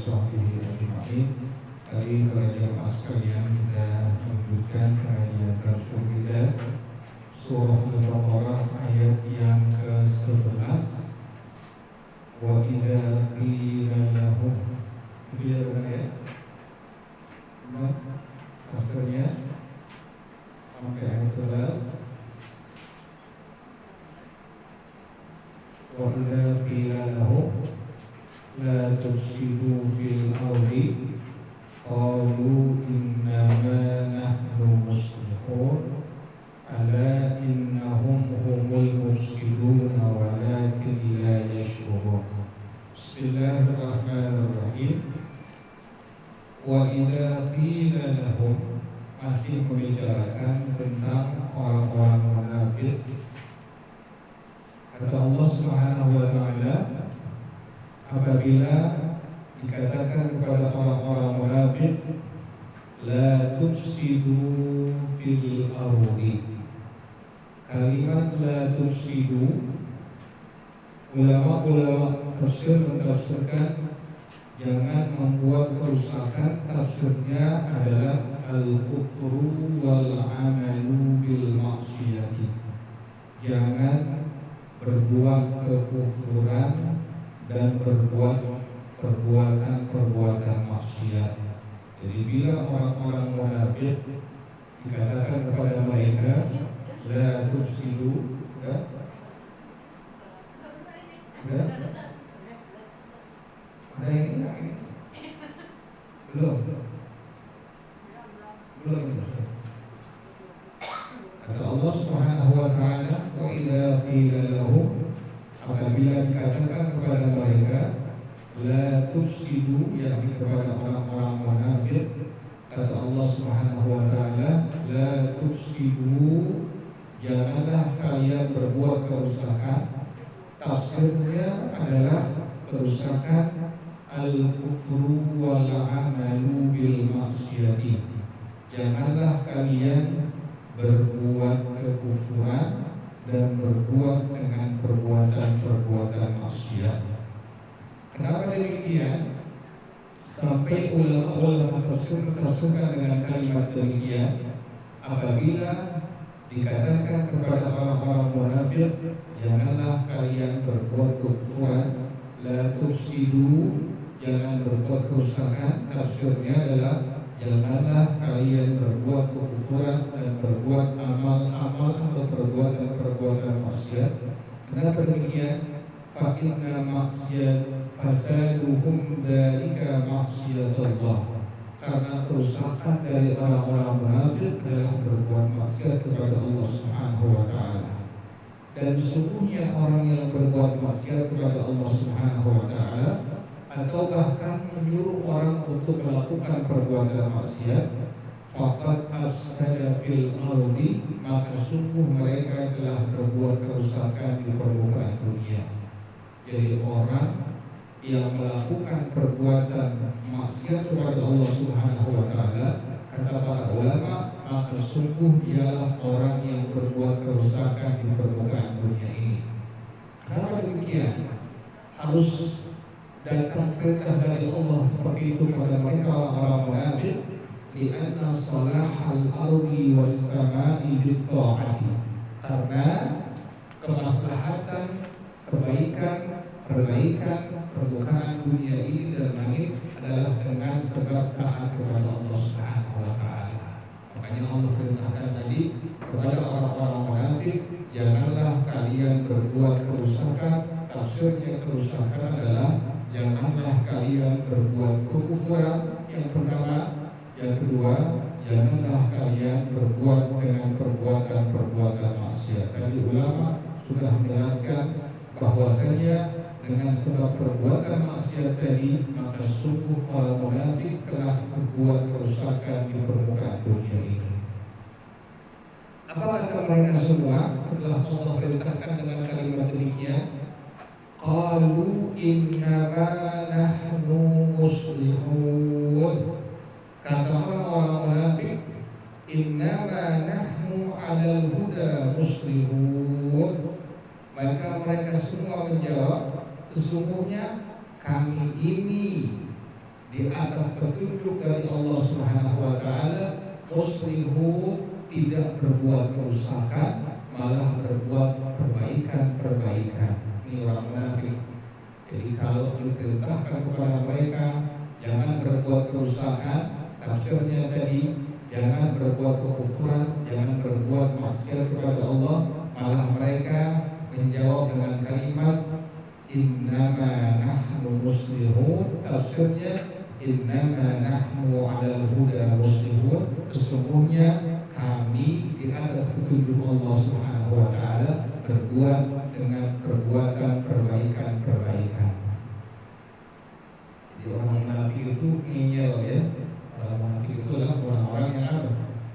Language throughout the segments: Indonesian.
wasahbihi ajma'in. Tadi para jamaah sekalian kita lanjutkan kajian tafsir kita surah Al-Baqarah ayat yang ke-11. Wa idza qila lahum, itu ya benar ya? Benar? Tafsirnya sampai ayat 11. Wa idza qila lahum la tufsidu fil ardi qalu innama nahnu muslihun ala innahum humul mufsidun walakin la yash'urun. Bismillahirrahmanirrahim. Wa idza qila lahum, masih membicarakan tentang orang-orang munafik. Kata Allah Subhanahu wa taala, apabila dikatakan kepada orang-orang munafik, la tufsidu fil ardi. Kalimat la tufsidu, ulama-ulama tafsir mentafsirkan jangan membuat kerusakan. Tafsirnya adalah al-kufru wal amalu bil maksiyati. Jangan berbuat kekufuran dan berbuat perbuatan-perbuatan maksiat. Jadi bila orang-orang munafik dikatakan kepada mereka la tufsidu, ada yang belum. Kata Allah Subhanahu wa taala, wa idza qila lahum, apabila dikatakan kepada mereka la tufsidu, yakni kepada orang-orang munafik, kata Allah Subhanahu wa taala, la tufsidu, janganlah kalian berbuat kerusakan. Tafsirnya adalah kerusakan al-kufru wal amalu bil maksiyati. Janganlah kalian berbuat kekufuran dan berbuat dengan perbuatan-perbuatan maksiat. Kenapa demikian? Sampai ulama-ulama tersuka dengan kalimat demikian. Apabila dikatakan kepada orang-orang munafik, janganlah kalian berbuat kekufuran, la tufsidu, jangan berbuat kerusakan. Tafsirnya adalah janganlah kalian berbuat kekufuran dan berbuat amal-amal atau perbuatan-perbuatan maksiat. Kenapa demikian? Fa inna maksiat fasaduhum dzalika maksiyatullah. Karena kerusakan dari orang-orang munafik adalah berbuat maksiat kepada Allah Subhanahu wa taala. Dan sesungguhnya orang yang berbuat maksiat kepada Allah Subhanahu wa taala atau bahkan menyuruh orang untuk melakukan perbuatan maksiat, faqad afsada fil ardi, maka sungguh mereka telah berbuat kerusakan di permukaan dunia. Jadi orang yang melakukan perbuatan maksiat kepada Allah Subhanahu wa taala, kata para ulama, maka sungguh dialah orang yang berbuat kerusakan di permukaan dunia ini. Kenapa demikian? Harus datang perintah dari Allah seperti itu pada mereka orang-orang munafik, li'anna salahal ardi was samai bitta'ati. Karena kemaslahatan, perbaikan permukaan dunia ini dan langit adalah dengan sebab taat kepada Allah Subhanahu wa taala. Makanya Allah perintahkan tadi kepada orang-orang munafik, janganlah kalian berbuat kerusakan. Tafsirnya kerusakan adalah janganlah kalian berbuat kekufuran, yang pertama. Yang kedua, janganlah kalian berbuat dengan perbuatan-perbuatan maksiat. Tadi ulama sudah menjelaskan bahwasanya dengan sebab perbuatan maksiat tadi, maka sungguh orang munafik telah berbuat kerusakan di permukaan dunia ini. Apa kata mereka semua setelah Allah perintahkan dengan kalimat demikian? Qalu innama nahnu muslihun. Kata orang-orang munafik, innama nahnu alal huda muslihun. Maka mereka semua menjawab, sesungguhnya kami ini di atas petunjuk dari Allah Subhanahu wa taala, muslimun, tidak berbuat kerusakan, malah berbuat perbaikan. Ini orang munafik. Jadi kalau diperintahkan kepada mereka jangan berbuat kerusakan, tafsirnya tadi jangan berbuat kekufuran, jangan berbuat maksiat kepada Allah, malah mereka menjawab dengan kalimat innama nahnu muslihun. Tafsirnya innama nahnu 'alal huda muslimun, sesungguhnya kami di atas petunjuk Allah Subhanahu wa taala berbuat dengan perbuatan perbaikan. Jadi orang munafik itu ngeyel ya. Orang munafik itu adalah orang-orang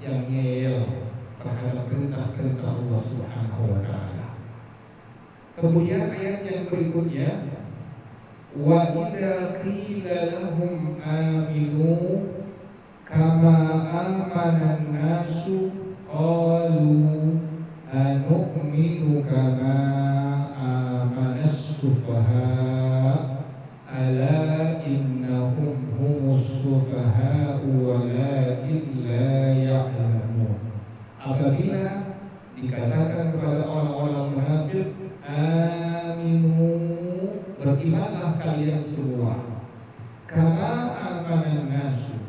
yang ngeyel terhadap perintah Allah Subhanahu wa taala. Kemudian ayat yang berikutnya, wa idza qila lahum aminu kama amanan nasu qalu anu'minu kama amanas sufaha ala innahum humus sufaha walakin la ya'lamun. Apabila dikatakan kepada orang-orang munafik, aminu, berimanlah kalian semua, kama amanan nasu.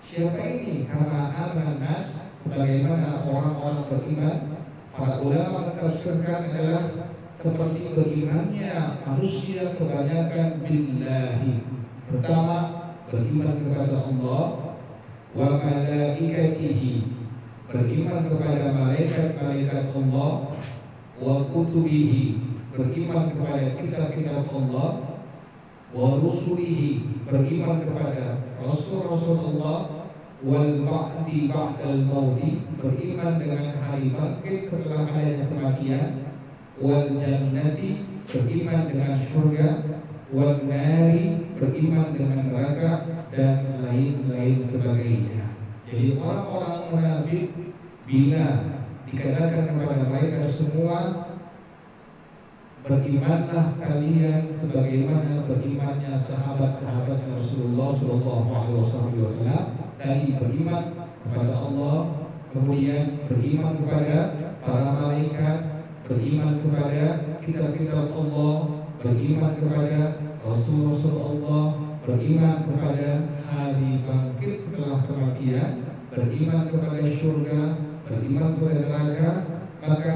Siapa ini kama amanan nas? Bagaimana orang-orang beriman? Para ulama mentafsirkan adalah seperti berimannya manusia kebanyakan billahi. Pertama, beriman kepada Allah, wa malaikatihi, beriman kepada malaikat-malaikat Allah, wa kutubihi, beriman kepada kitab-kitab Allah, wa rusulihi, beriman kepada rasul-rasul Allah, wal ba'di ba'dal mauti, beriman dengan hari bangkit setelah adanya kematian, wal jannati, beriman dengan surga, wal nari, beriman dengan neraka, dan lain-lain sebagainya. Jadi orang-orang munafik bila dikatakan kepada mereka semua, berimanlah kalian sebagaimana berimannya sahabat-sahabat Rasulullah SAW. Tadi beriman kepada Allah, kemudian beriman kepada para malaikat, beriman kepada kitab-kitab Allah, beriman kepada Rasul-Rasul Allah, beriman kepada hari bangkit setelah kematian, beriman kepada surga, beriman kepada neraka. Maka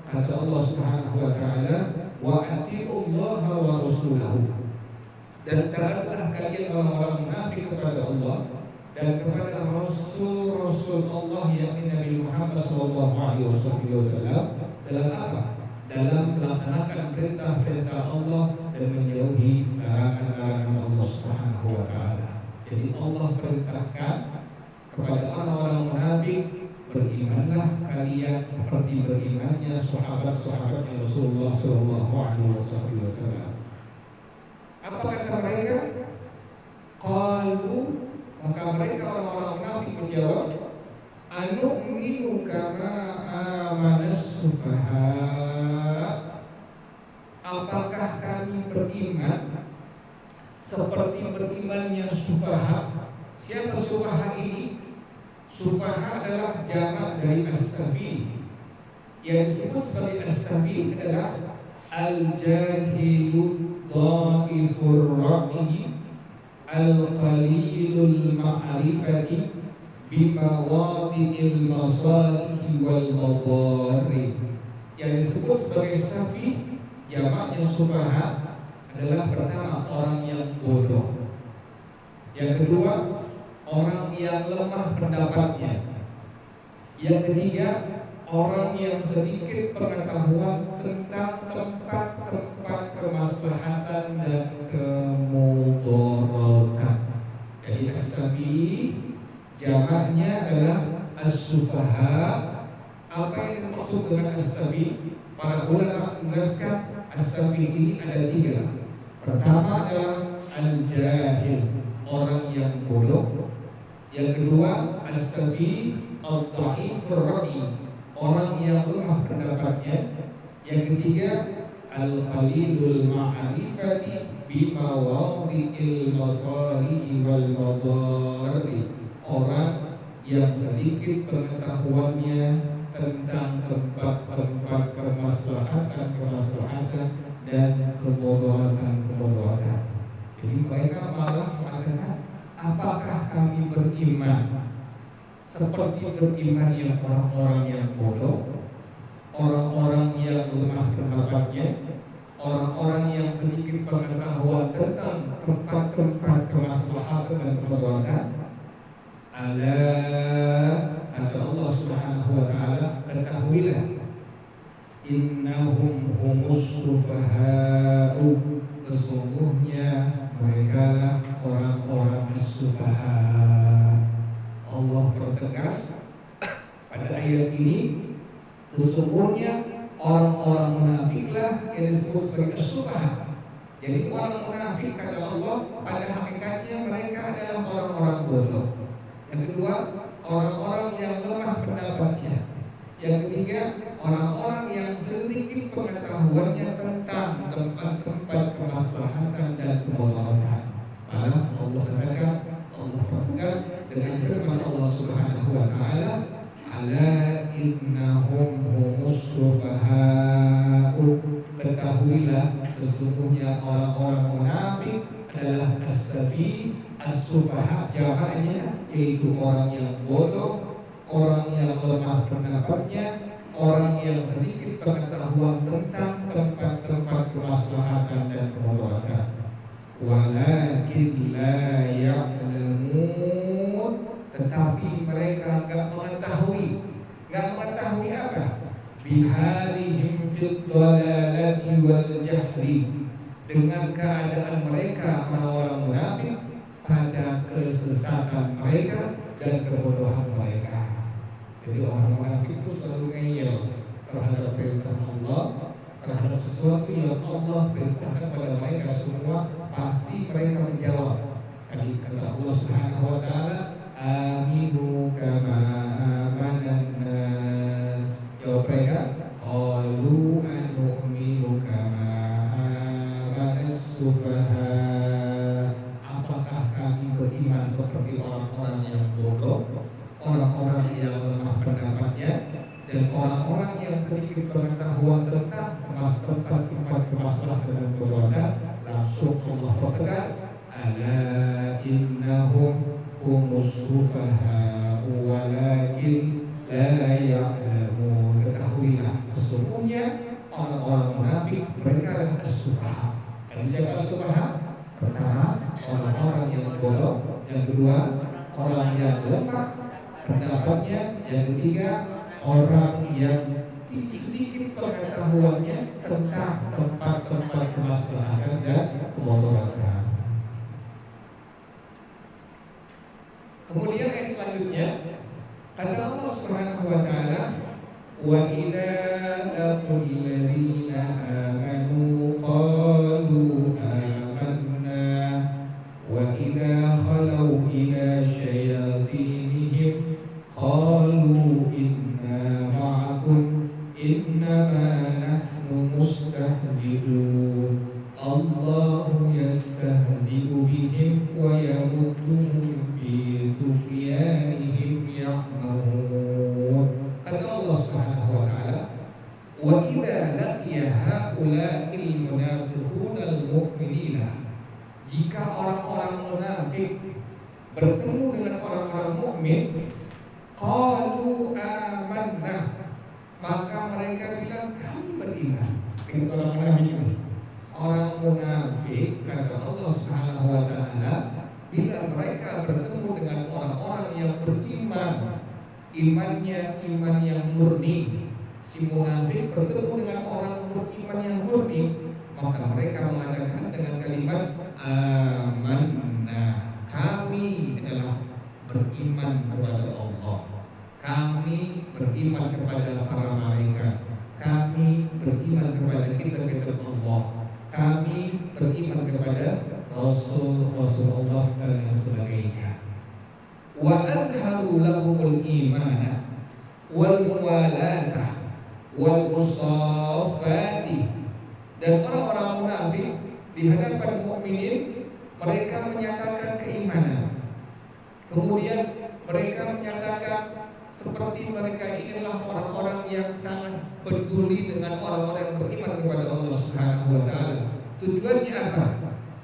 kata Allah Subhanahu wa taala, wa atiullaha wa rasulahu, dan taatlah kalian orang-orang munafik kepada Allah dan kepada Rasul-Rasul Allah yakni Nabi Muhammad SAW. Dalam apa? Dalam melaksanakan perintah-perintah Allah dan menjauhi larangan-larangan Allah Subhanahu wa taala. Jadi Allah perintahkan kepada orang-orang munafik, berimanlah kalian seperti berimannya sahabat-sahabat Rasulullah SAW. Apa kata mereka? Qalu, maka mereka orang-orang munafik menjawab, anu'minu kama amanas sufaha. Apakah kami beriman seperti berimannya sufaha? Siapa sufaha ini? Sufaha adalah jamak dari as-safi. Yang disebut sebagai as-safi adalah al-jahilud dhaifur ra'i al-qalilul ma'rifati bimawadi'il masalih wal madarih. Yang disebut sebagai safi, jamaknya sufaha, adalah pertama orang yang bodoh, yang kedua orang yang lemah pendapatnya, yang ketiga orang yang sedikit pengetahuan tentang tempat-tempat kemaslahatan dan kemudaratan. Jadi as-safi jamaknya adalah as-sufaha. Apa yang dimaksud dengan as-safi? Para ulama menjelaskan as-safi ini ada tiga. Pertama adalah al-jahil, orang yang bodoh. Yang kedua as-safi al-dhaifur ra'i, orang yang lemah pendapatnya. Yang ketiga al-qalilul ma'rifati, bimawadhi'il masalihi wal madari. Orang yang sedikit pengetahuannya tentang tempat-tempat kemaslahatan dan kemudaratan. Jadi mereka malah mengatakan, apakah kami beriman seperti beriman yang orang-orang yang bodoh, orang-orang yang lemah pendapatnya, orang-orang yang sedikit pengetahuan tentang tempat-tempat kemaslahatan dan kemudaratan? Ala, kata Allah Subhanahu wa taala, ketahuilah, innahum humus sufaha'u, sesungguhnya mereka lah orang-orang as-sufaha. Allah bertegas pada ayat ini, sesungguhnya orang-orang munafiklah yang disebut sebagai as-sufaha. Jadi orang munafik, kata Allah, pada hakikatnya mereka adalah orang-orang bodoh. Yang kedua, orang-orang yang lemah pendapatnya. Yang ketiga, orang-orang yang sedikit pengetahuannya tentang tempat-tempat kemaslahatan dan kemudaratan. Malah Allah katakan, Allah bertegas dengan firman Allah Subhanahu wa taala, ala innahum humus sufaha'u, ketahuilah sesungguhnya orang-orang munafik adalah as-safi, as-sufaha jamaknya, yaitu orang yang bodoh, orang yang lemah pendapatnya, orang yang sedikit pengetahuan tentang tempat-tempat kemaslahatan dan kemudaratan. Walakin la ya'lamun, tetapi mereka enggak mengetahui apa? Bihalihim fid dhalalati wal jahli, dengan keadaan mereka orang-orang munafik pada kesesatan mereka dan kebodohan mereka. Jadi orang munafik itu selalu ngeyel terhadap perintah Allah, terhadap sesuatu yang Allah perintahkan kepada mereka semua, pasti mereka menjawab. Tadi kata Allah Subhanahu wa taala, aminu kama amanan nas. Jawab mereka, qalu anu'minu kama amanas sufaha. Apakah kami beriman seperti orang-orang yang bodoh, orang-orang yang lemah pendapatnya, dan orang-orang yang sedikit pengetahuan tentang tempat kemaslahatan dan kemudaratan? Langsung Allah bertegas, ala innahum humus sufaha walakin la ya'lamun. Ketahuilah, sesungguhnya orang-orang munafik mereka adalah as-sufaha. Dan siapa as-sufaha? Pertama, orang-orang yang bodoh. Yang kedua, orang yang lemah pendapatnya. Yang ketiga, orang yang sedikit pengetahuannya tentang tempat-tempat kemaslahatan dan kemudaratan. Kemudian ayat selanjutnya, kata Allah Subhanahu wa taala, wa idza laqul ladzina amanu qalu amanna wa idza khalau ila syayatinihim qalu inna ma'akum innama nahnu mustahzi'un Allahu yastahzi'u bihim wa yamudduhum fi tughyanihim ya'mahun. Kata Allah Subhanahu wa taala, wa idza laqiya haula'il munafiquna al-mu'minina, jika orang-orang munafik bertemu dengan orang-orang mukmin, qalu amanna, maka mereka bilang kami beriman. Dengan orang munafik, orang munafik, kata Allah Subhanahu wa taala, bila mereka bertemu dengan orang-orang yang beriman, imannya iman yang murni, si munafik bertemu dengan orang beriman yang murni, maka mereka mengatakan dengan kalimat amanna, kami adalah beriman kepada Allah, kami beriman kepada para malaikat, kami beriman kepada kitab-kitab Allah, kami beriman kepada Rasul-Rasulullah dan sebagainya. Wa azharu lahumul imana wal muwalata wal musafati, dan orang-orang munafik di hadapan mukminin mereka menyatakan keimanan. Kemudian mereka menyatakan seperti mereka inilah orang-orang yang sangat peduli dengan orang-orang yang beriman kepada Allah Subhanahu wa taala. Tujuannya apa?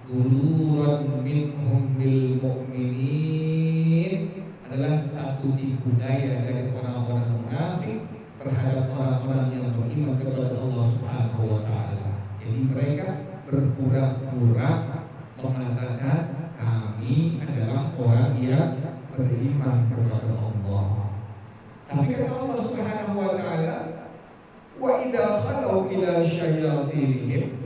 Guluran minhum bil mu'minin, adalah satu tipu daya dari orang-orang munafik terhadap orang-orang yang beriman kepada Allah Subhanahu wa taala. Jadi mereka berpura-pura mengatakan kami adalah orang yang beriman kepada Allah. Tapi kata Allah Subhanahu wa taala, wa idza khalau ila syayatinihim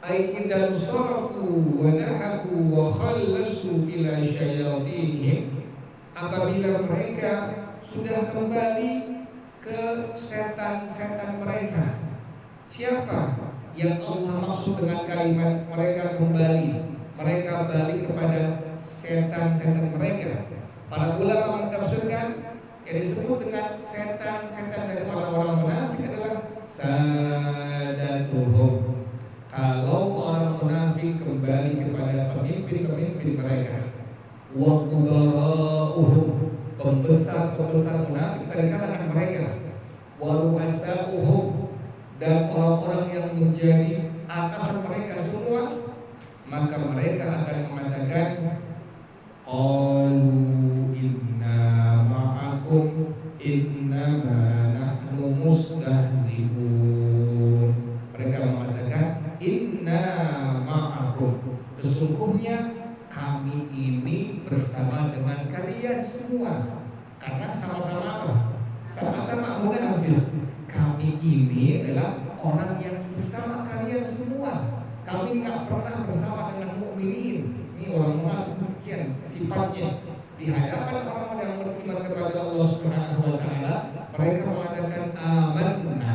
ay idza sarafu wa nahabu wa khallasu ila syayatinihim, apabila mereka sudah kembali ke setan-setan mereka. Siapa yang Allah maksud dengan kalimat mereka kembali? Mereka balik kepada setan-setan mereka. Para ulama mentafsirkan yang disebut dengan setan-setan dari orang-orang munafik adalah sadatuhum. Kalau orang munafik kembali kepada pemimpin-pemimpin mereka, wa kubara'uhum, pembesar-pembesar munafik dari kalangan mereka, wa ru'asa'uhum, dan orang-orang yang menjadi atasan mereka semua, maka mereka akan mengatakan qalu inna ma'akum innama nahnu mustahzi'un. Mereka mengatakan inna ma'akum, sesungguhnya kami ini bersama dengan kalian semua. Karena sama-sama apa? Sama-sama munafik. Kami ini adalah orang yang bersama kalian semua. Kami nggak pernah bersama dengan mukminin. Ini orang munafik demikian sifatnya. Di hadapan orang-orang yang beriman kepada Allah Subhanahu wa taala, mereka mengatakan amanna,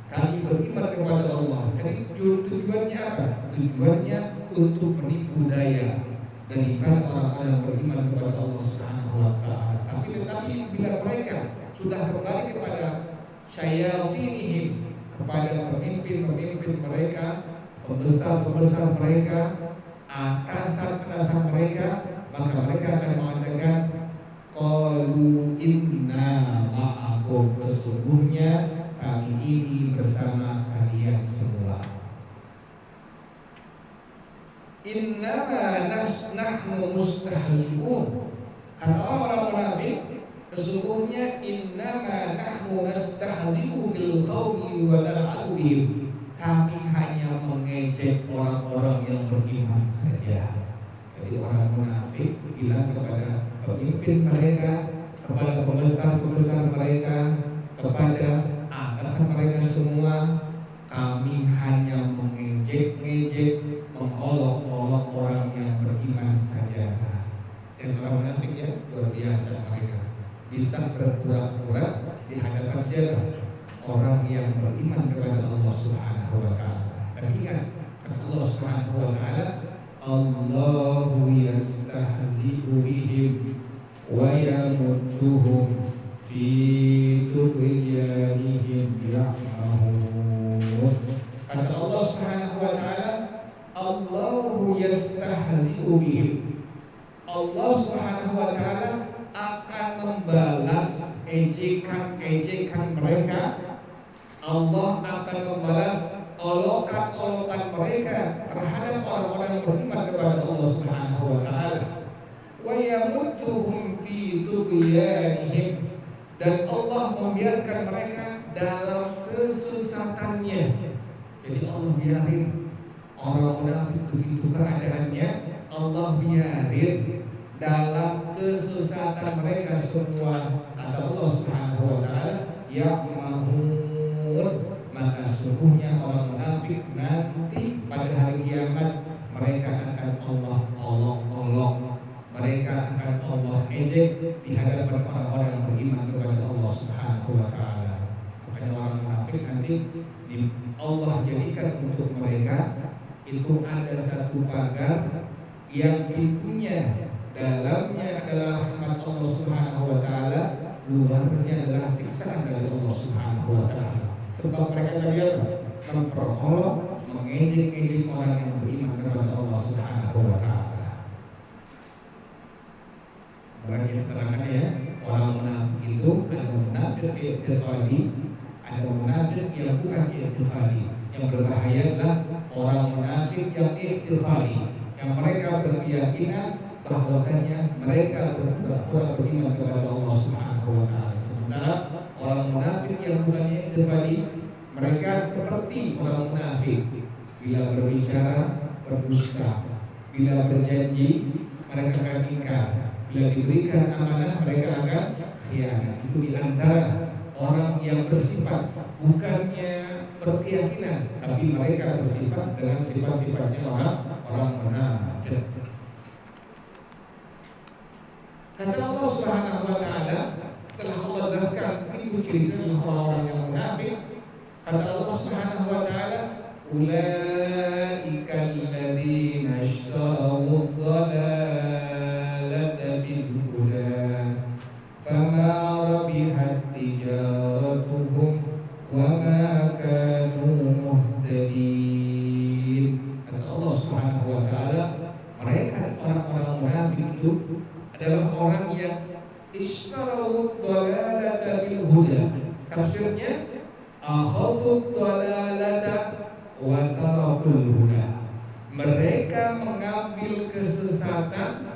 kami beriman kepada Allah. Jadi tujuannya apa? Tujuannya untuk menipu daya daripada orang-orang yang beriman kepada Allah Subhanahu wa taala. Tetapi bila mereka sudah kembali kepada syayatinihim, kepada pemimpin-pemimpin mereka, pembesar-pembesar mereka, atasan-atasan mereka, maka mereka akan mengatakan qalu inna ma'akum, sesungguhnya kami ini bersama kalian semua. Innama nahnu mustahzi'un, kata orang munafik, sesungguhnya innama nahnu nastahzi'u bil qaumi wa nal'abu bihim, kami hanya mengejek orang-orang yang beriman saja. Jadi orang munafik bilang kepada pemimpin mereka, kepada pembesar-pembesar mereka, kepada atasan mereka semua, kami hanya mengejek-ngejek, mengolok-olok orang yang beriman saja. Dan orang munafik ya luar biasa, mereka bisa berpura-pura di hadapan siapa? Orang yang beriman kepada Allah Subhanahu wa taala. Dan ingat kata Allah Subhanahu wa taala, Allahu yastahzi'u bihim wa yamudduhum fi tughyanihim ya'mahun. Kata Allah Subhanahu wa taala, Allahu yastahzi'u bihim. Allah Subhanahu wa taala akan membalas ejekan-ejekan mereka. Allah akan membalas olokan-olokan mereka terhadap orang-orang yang beriman kepada Allah Subhanahu wa taala. Wa yamudduhum fi tughyanihim, dan Allah membiarkan mereka dalam kesesatannya. Jadi Allah biarin orang munafik begitu keadaannya, Allah biarin dalam kesesatan mereka semua. Kata Allah Subhanahu wa taala, ya'mahun, maka sesungguhnya orang munafik nanti pada hari kiamat mereka akan Allah olok-olok, mereka akan Allah ejek di hadapan orang-orang yang beriman kepada Allah Subhanahu wa taala. Makanya orang munafik nanti Allah jadikan untuk mereka itu ada satu pagar yang pintunya dalamnya adalah rahmat Allah Subhanahu wa taala, luarnya adalah siksaan dari Allah Subhanahu wa taala. Sebab mereka tadi apa? Memperolok, mengejek-ejek orang yang beriman kepada Allah Subhanahu wa taala. Banyak keterangannya ya, orang munafik itu ada munafik i'tiqadi, ada munafik yang bukan i'tiqadi. Yang berbahaya adalah orang munafik yang i'tiqadi, yang mereka berkeyakinan bahwasanya mereka berpura-pura beriman kepada Allah Subhanahu wa taala. Sementara orang munafik yang bukan i'tiqadi, mereka seperti orang munafik, bila berbicara berdusta, bila berjanji mereka akan ingkar, bila diberikan amanah mereka akan khianat. Itu di antara orang yang bersifat bukannya berkeyakinan, tapi mereka bersifat dengan sifat-sifatnya orang munafik. Kata Allah Subhanahu wa taala, telah Allah jelaskan ini ciri-ciri orang-orang yang munafik. Kata Allah Subhanahu wa taala, ulaika alladzina ishtaraw ad-dalalata bil huda fama rabihat tijaratuhum wa ma kanu muhtadin. Kata Allah Subhanahu wa taala, mereka orang-orang munafik itu adalah orang yang ishtaraw ad-dalalata bil huda. Tafsirnya akhadhu dhalalata wa tarakul huda. Mereka mengambil kesesatan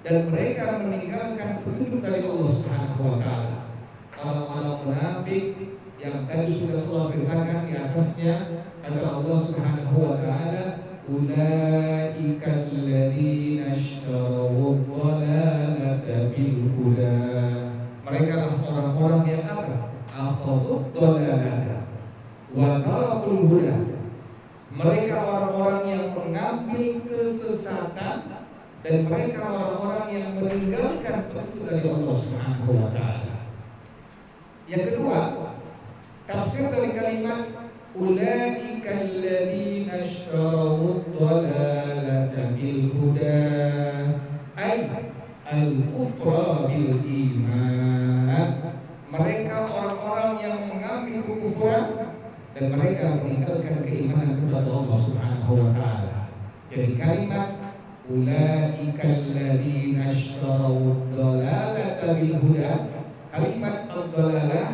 dan mereka meninggalkan petunjuk dari Allah Subhanahu wa taala. Orang-orang munafik yang tadi sudah Allah firmankan di atasnya, kata Allah Subhanahu wa taala, ulaika alladzina ishtaraw dhalalata bil huda. Mereka adalah orang-orang yang apa? Akhadhu dhalalata wa tarakul huda. Mereka orang-orang yang mengambil kesesatan dan mereka orang-orang yang meninggalkan petunjuk dari Allah Subhanahu wa taala. Yang kedua, tafsir dari kalimat ulaika alladzina ishtaraw dhalalata bil huda ay al-kufra bil iman. Mereka orang-orang yang mengambil kekufuran dan mereka meninggalkan keimanan kepada Allah Subhanahu wa taala. Jadi kalimat ulaika alladzina ishtaraw dhalalata bil huda, kalimat ad-dhalalah,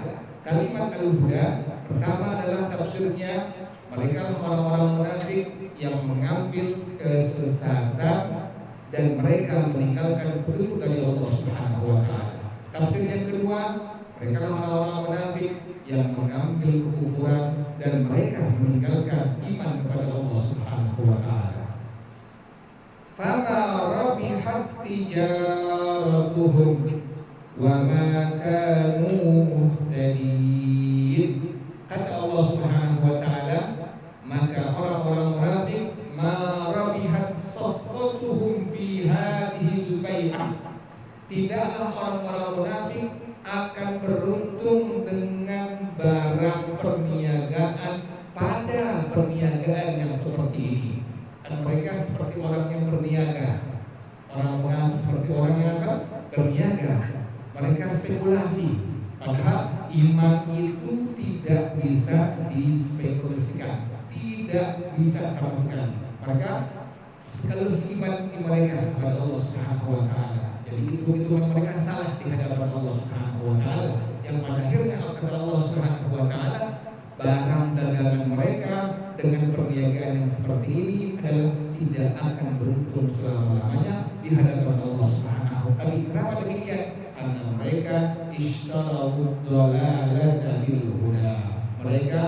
kalimat al-huda, pertama adalah tafsirnya mereka orang-orang munafik yang mengambil kesesatan dan mereka meninggalkan petunjuk dari Allah Subhanahu wa taala. Tafsir yang kedua, mereka orang-orang munafik yang mengambil kekufuran dan mereka meninggalkan iman kepada Allah Subhanahu wa taala. Fama rabihat tijaratuhum wa ma kanu muhtadin. Kata Allah Subhanahu wa taala, maka orang-orang munafik ma rabihat safratuhum fi hadhil bai'ah. Tidaklah orang-orang munafik akan beruntung dengan barang perniagaan pada perniagaan yang seperti ini. Dan mereka seperti orang yang berniaga. Orang-orang seperti orang yang berniaga. Mereka spekulasi. Padahal iman itu tidak bisa dispekulasikan, tidak bisa sama sekali. Mereka kalau iman mereka kepada Allah Subhanahu wa taala. Jadi hitung-hitungan mereka salah di hadapan Allah Subhanahu wa taala, yang pada akhirnya kata Allah Subhanahu wa taala, barang dagangan mereka dengan perniagaan yang seperti ini adalah tidak akan beruntung selama-lamanya di hadapan Allah Subhanahu wa taala. Kenapa demikian? Karena mereka ishtaraw dhalalata bil huda. Mereka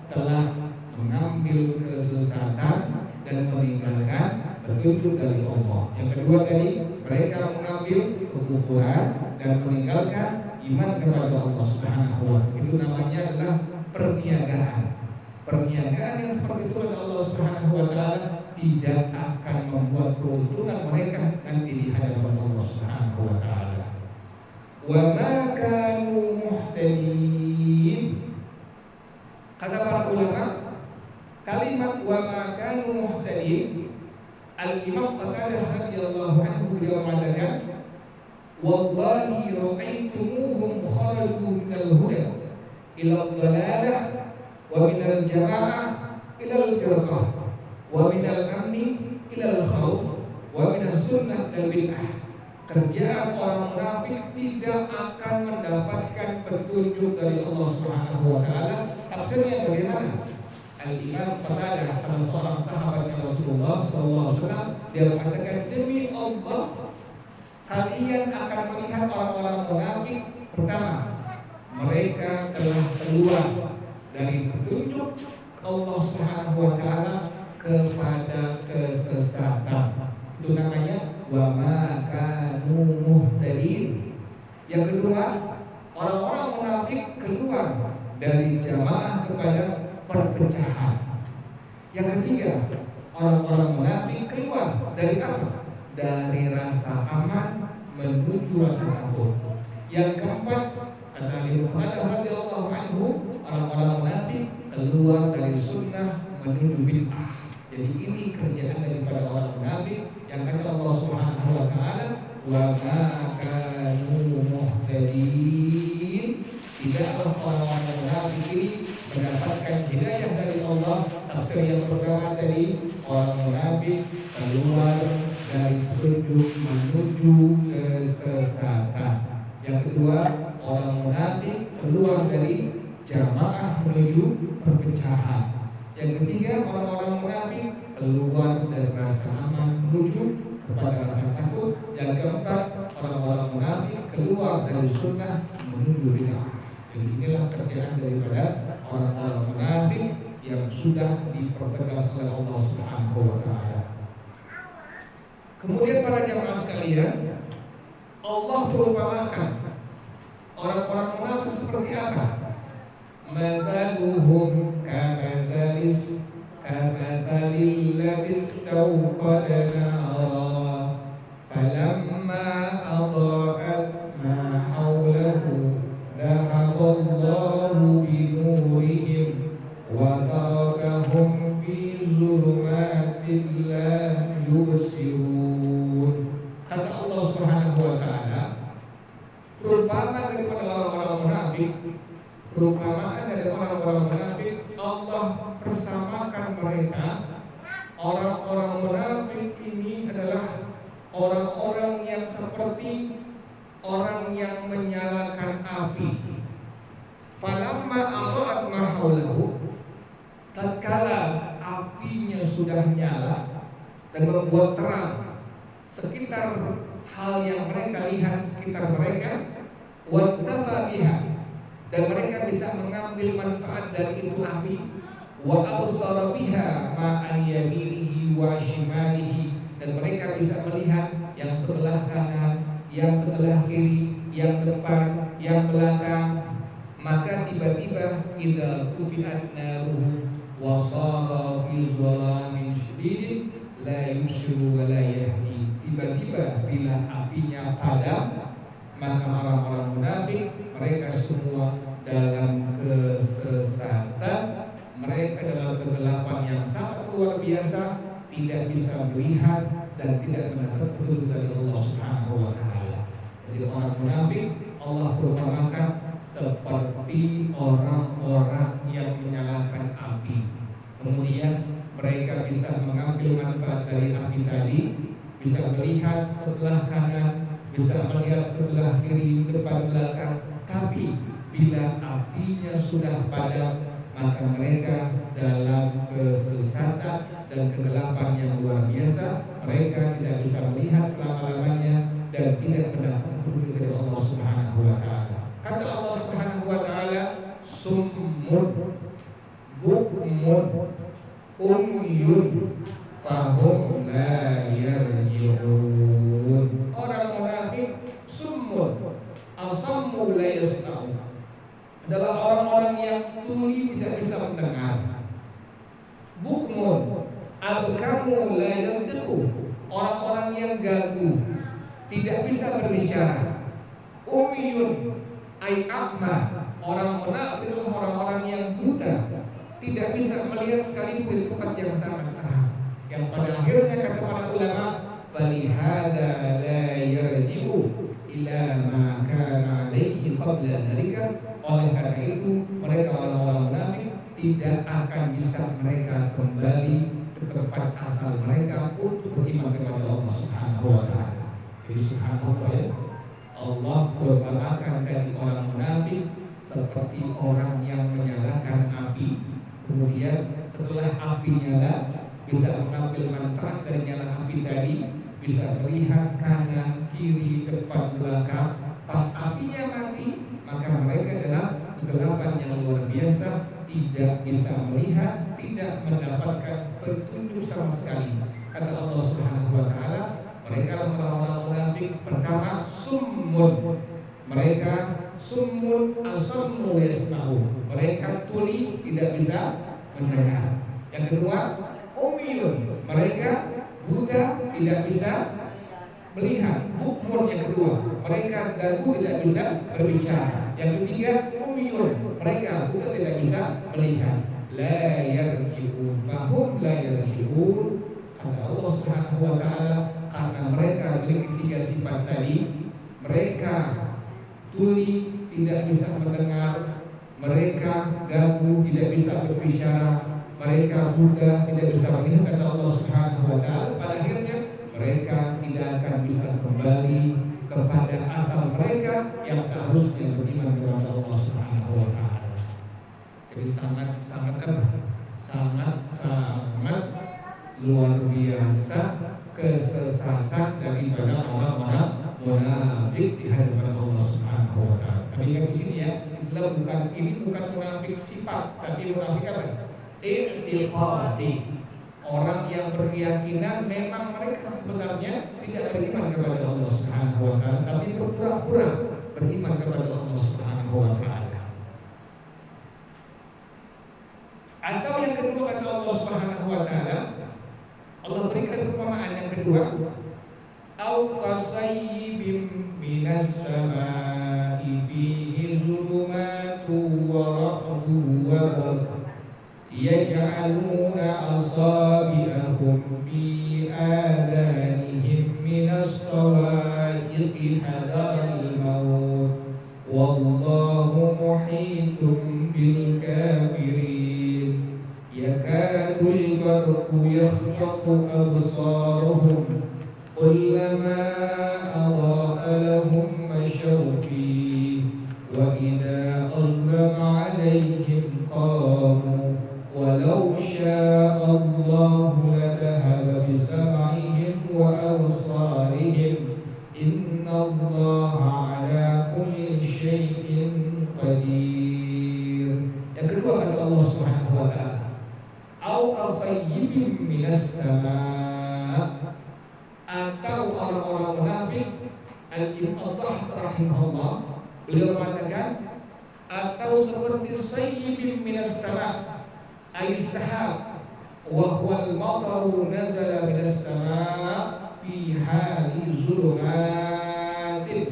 telah mengambil kesesatan dan meninggalkan petunjuk dari Allah. Yang kedua tadi, mereka mengambil kekufuran dan meninggalkan iman kepada Allah Subhanahu wa taala. Itu namanya adalah perniagaan. Perniagaan yang seperti itu oleh Allah Subhanahu wa taala tidak akan membuat keuntungan mereka nanti di hadapan Allah Subhanahu wa taala. Wa ma kanu muhtadin. Kata para ulama, kalimat wa ma kanu muhtadin, Al-Imam Qatadah radhiyallahu anhu beliau mengatakan, wallahi ra'aitumuhum kharaju minal huda ila dhalalah wa minal jama'ah ila al-firqah wa minal amni ilal khauf, wa minas sunnah ilal bid'ah. Kerjaan orang munafik tidak akan mendapatkan petunjuk dari Allah Subhanahu wa taala. Tafsirnya bagaimana? Al-Imam Qatadah, salah seorang sahabat Rasulullah SAW, dia mengatakan, demi Allah, kalian akan melihat orang-orang munafik. Pertama, mereka telah keluar dari petunjuk Allah Subhanahu wa taala kepada kesesatan. Itu namanya wa ma kanu muhtadin. Yang kedua, orang-orang munafik keluar dari jamaah kepada perpecahan. Yang ketiga, orang-orang munafik keluar dari apa? Dari rasa aman menuju rasa takut. Yang keempat, kata Abu Hurairah radhiyallahu anhu, orang-orang munafik keluar dari sunnah menuju bid'ah. Jadi ini kerjaan daripada orang munafik yang kata Allah Subhanahu wa taala, wa ma kanu muhtadin. Tidaklah orang-orang munafik ini mendapatkan hidayah dari Allah. Tafsir yang pertama tadi, orang munafik keluar dari petunjuk menuju kesesatan. Yang kedua, orang munafik keluar dari jamaah menuju perpecahan. Yang ketiga, orang-orang munafik keluar dari rasa aman menuju kepada rasa takut. Yang keempat, orang-orang munafik keluar dari sunnah menuju bid'ah. Jadi inilah kerjaan daripada orang-orang munafik yang sudah dipertegas oleh Allah Subhanahu wa taala. Kemudian para jamaah sekalian, Allah perumpamakan orang-orang munafik seperti apa? Mathaluhum kamathalil ladzi istawqada nara falamma adaa'at ma hawlahu dhahaba Allahu binurihim wa tarakahum fi zulumatin la yubsirun. Kata Allah Subhanahu wa taala, perumpamaan daripada orang-orang munafik, perumpamaan dari orang-orang munafik, Allah persamakan mereka. Orang-orang munafik ini adalah orang-orang yang seperti orang yang menyalakan api. Falamma adaa'at ma haulahu, tatkala apinya sudah nyala dan membuat terang sekitar hal yang mereka lihat sekitar mereka, wattafa biha, dan mereka bisa mengambil manfaat dari itu api, wa absara biha ma an yaminihi wa shimalihi, dan mereka bisa melihat yang sebelah kanan, yang sebelah kiri, yang depan, yang belakang. Maka tiba-tiba idza tufiat naruhu wa sara fi dhalamin shadid la yushiru wa la yahdi. Tiba-tiba bila apinya padam, maka orang-orang munafik mereka semua dalam kesesatan, mereka dalam kegelapan yang sangat luar biasa, tidak bisa melihat dan tidak mendapat petunjuk dari Allah Subhanahu wa taala. Jadi orang munafik Allah perumpamakan seperti orang-orang yang menyalakan api. Kemudian mereka bisa mengambil manfaat dari api tadi, bisa melihat sebelah kanan, bisa melihat sebelah kiri, depan belakang. Tapi bila apinya sudah padam, maka mereka dalam kesesatan dan kegelapan yang luar biasa. Mereka tidak bisa melihat selama-lamanya dan tidak mendapat petunjuk dari Allah Subhanahu wa taala. Kata Allah Subhanahu wa taala, summun bukmun umyun fahum la yarji'un. Orang munafik summun asammu la yasma'un, adalah orang-orang yang tuli tidak bisa mendengar. Bukmun abkamu la yantiqu, orang-orang yang gagu, tidak bisa berbicara. Umyun ay akma, orang munafik itu orang-orang yang buta, tidak bisa melihat sekalipun di tempat yang sangat terang. Yang pada akhirnya kata para ulama, falihada la yarji'u ila ma kana alaihi qabla dzalika. Oleh karena itu mereka orang-orang munafik tidak akan bisa mereka kembali ke tempat asal mereka untuk beriman kepada Allah Subhanahu wa taala. Jadi subhanallah ya, Allah bergambarkan tadi orang munafik seperti orang yang menyalakan api, kemudian setelah api nyala bisa mengambil manfaat dari nyala api tadi, bisa melihat kanan, kiri, depan, belakang. Pas apinya mati, maka mereka dalam kegelapan yang luar biasa, tidak bisa melihat, tidak mendapatkan petunjuk sama sekali. Kata Allah Subhanahu wa taala, mereka orang-orang munafik pertama summun. Mereka summun asammu yasma'u. Mereka tuli, tidak bisa mendengar. Yang kedua, umyun. Mereka buta, tidak bisa melihat. Bukmun yang kedua, mereka gagu, tidak bisa berbicara. Yang ketiga, umyun. Mereka buta, tidak bisa melihat. La yarji'un fahum la yarji'un. Kata Allah Subhanahu wa taala, karena mereka memiliki tiga sifat tadi, mereka tuli, tidak bisa mendengar, mereka gagu, tidak bisa berbicara, mereka buta, tidak bisa melihat. Kata Allah Subhanahu wa taala, pada akhirnya mereka tidak akan bisa kembali kepada asal mereka yang seharusnya beriman kepada Allah Subhanahu wa taala. Jadi sangat luar biasa kesesatan daripada orang-orang munafik di hadapan Allah Subhanahu wa taala. Tapi yang di sini ya, ini bukan munafik sifat, tapi munafik apa? I'tiqadi. Orang yang berkeyakinan memang mereka sebenarnya tidak beriman kepada Allah Subhanahu wa taala, tapi berpura-pura beriman kepada Allah Subhanahu wa taala. Atau yang kedua kata Allah Subhanahu wa taala, Allah berikan perumpamaan yang kedua, au qasayyibim minas samaa'i fihi zulumatun wa ra'dun wa barq yaj'aluna asabi'ahum fi adanihim minas sawa'iqi hadaral maut wallahu muhitun bil kafirin yakadul barqu yakhtafu absarahum kullama adaa'a lahum mashaw fihi wa idza azlama 'alaihim qamu walau syaa Allahu ladhahaba bisam'ihim wa absarihim innallaha 'ala kulli syai'in qadir. Yang kedua kata Allah Subhanahu wa taala, au qasayyibin minas sama', atau orang-orang munafik. Al-Imam rahimahullah beliau mengatakan atau seperti sayyibin minas sama' ay sahab wa huwa al-mataru nazala minas sama' fi hali zulumatin.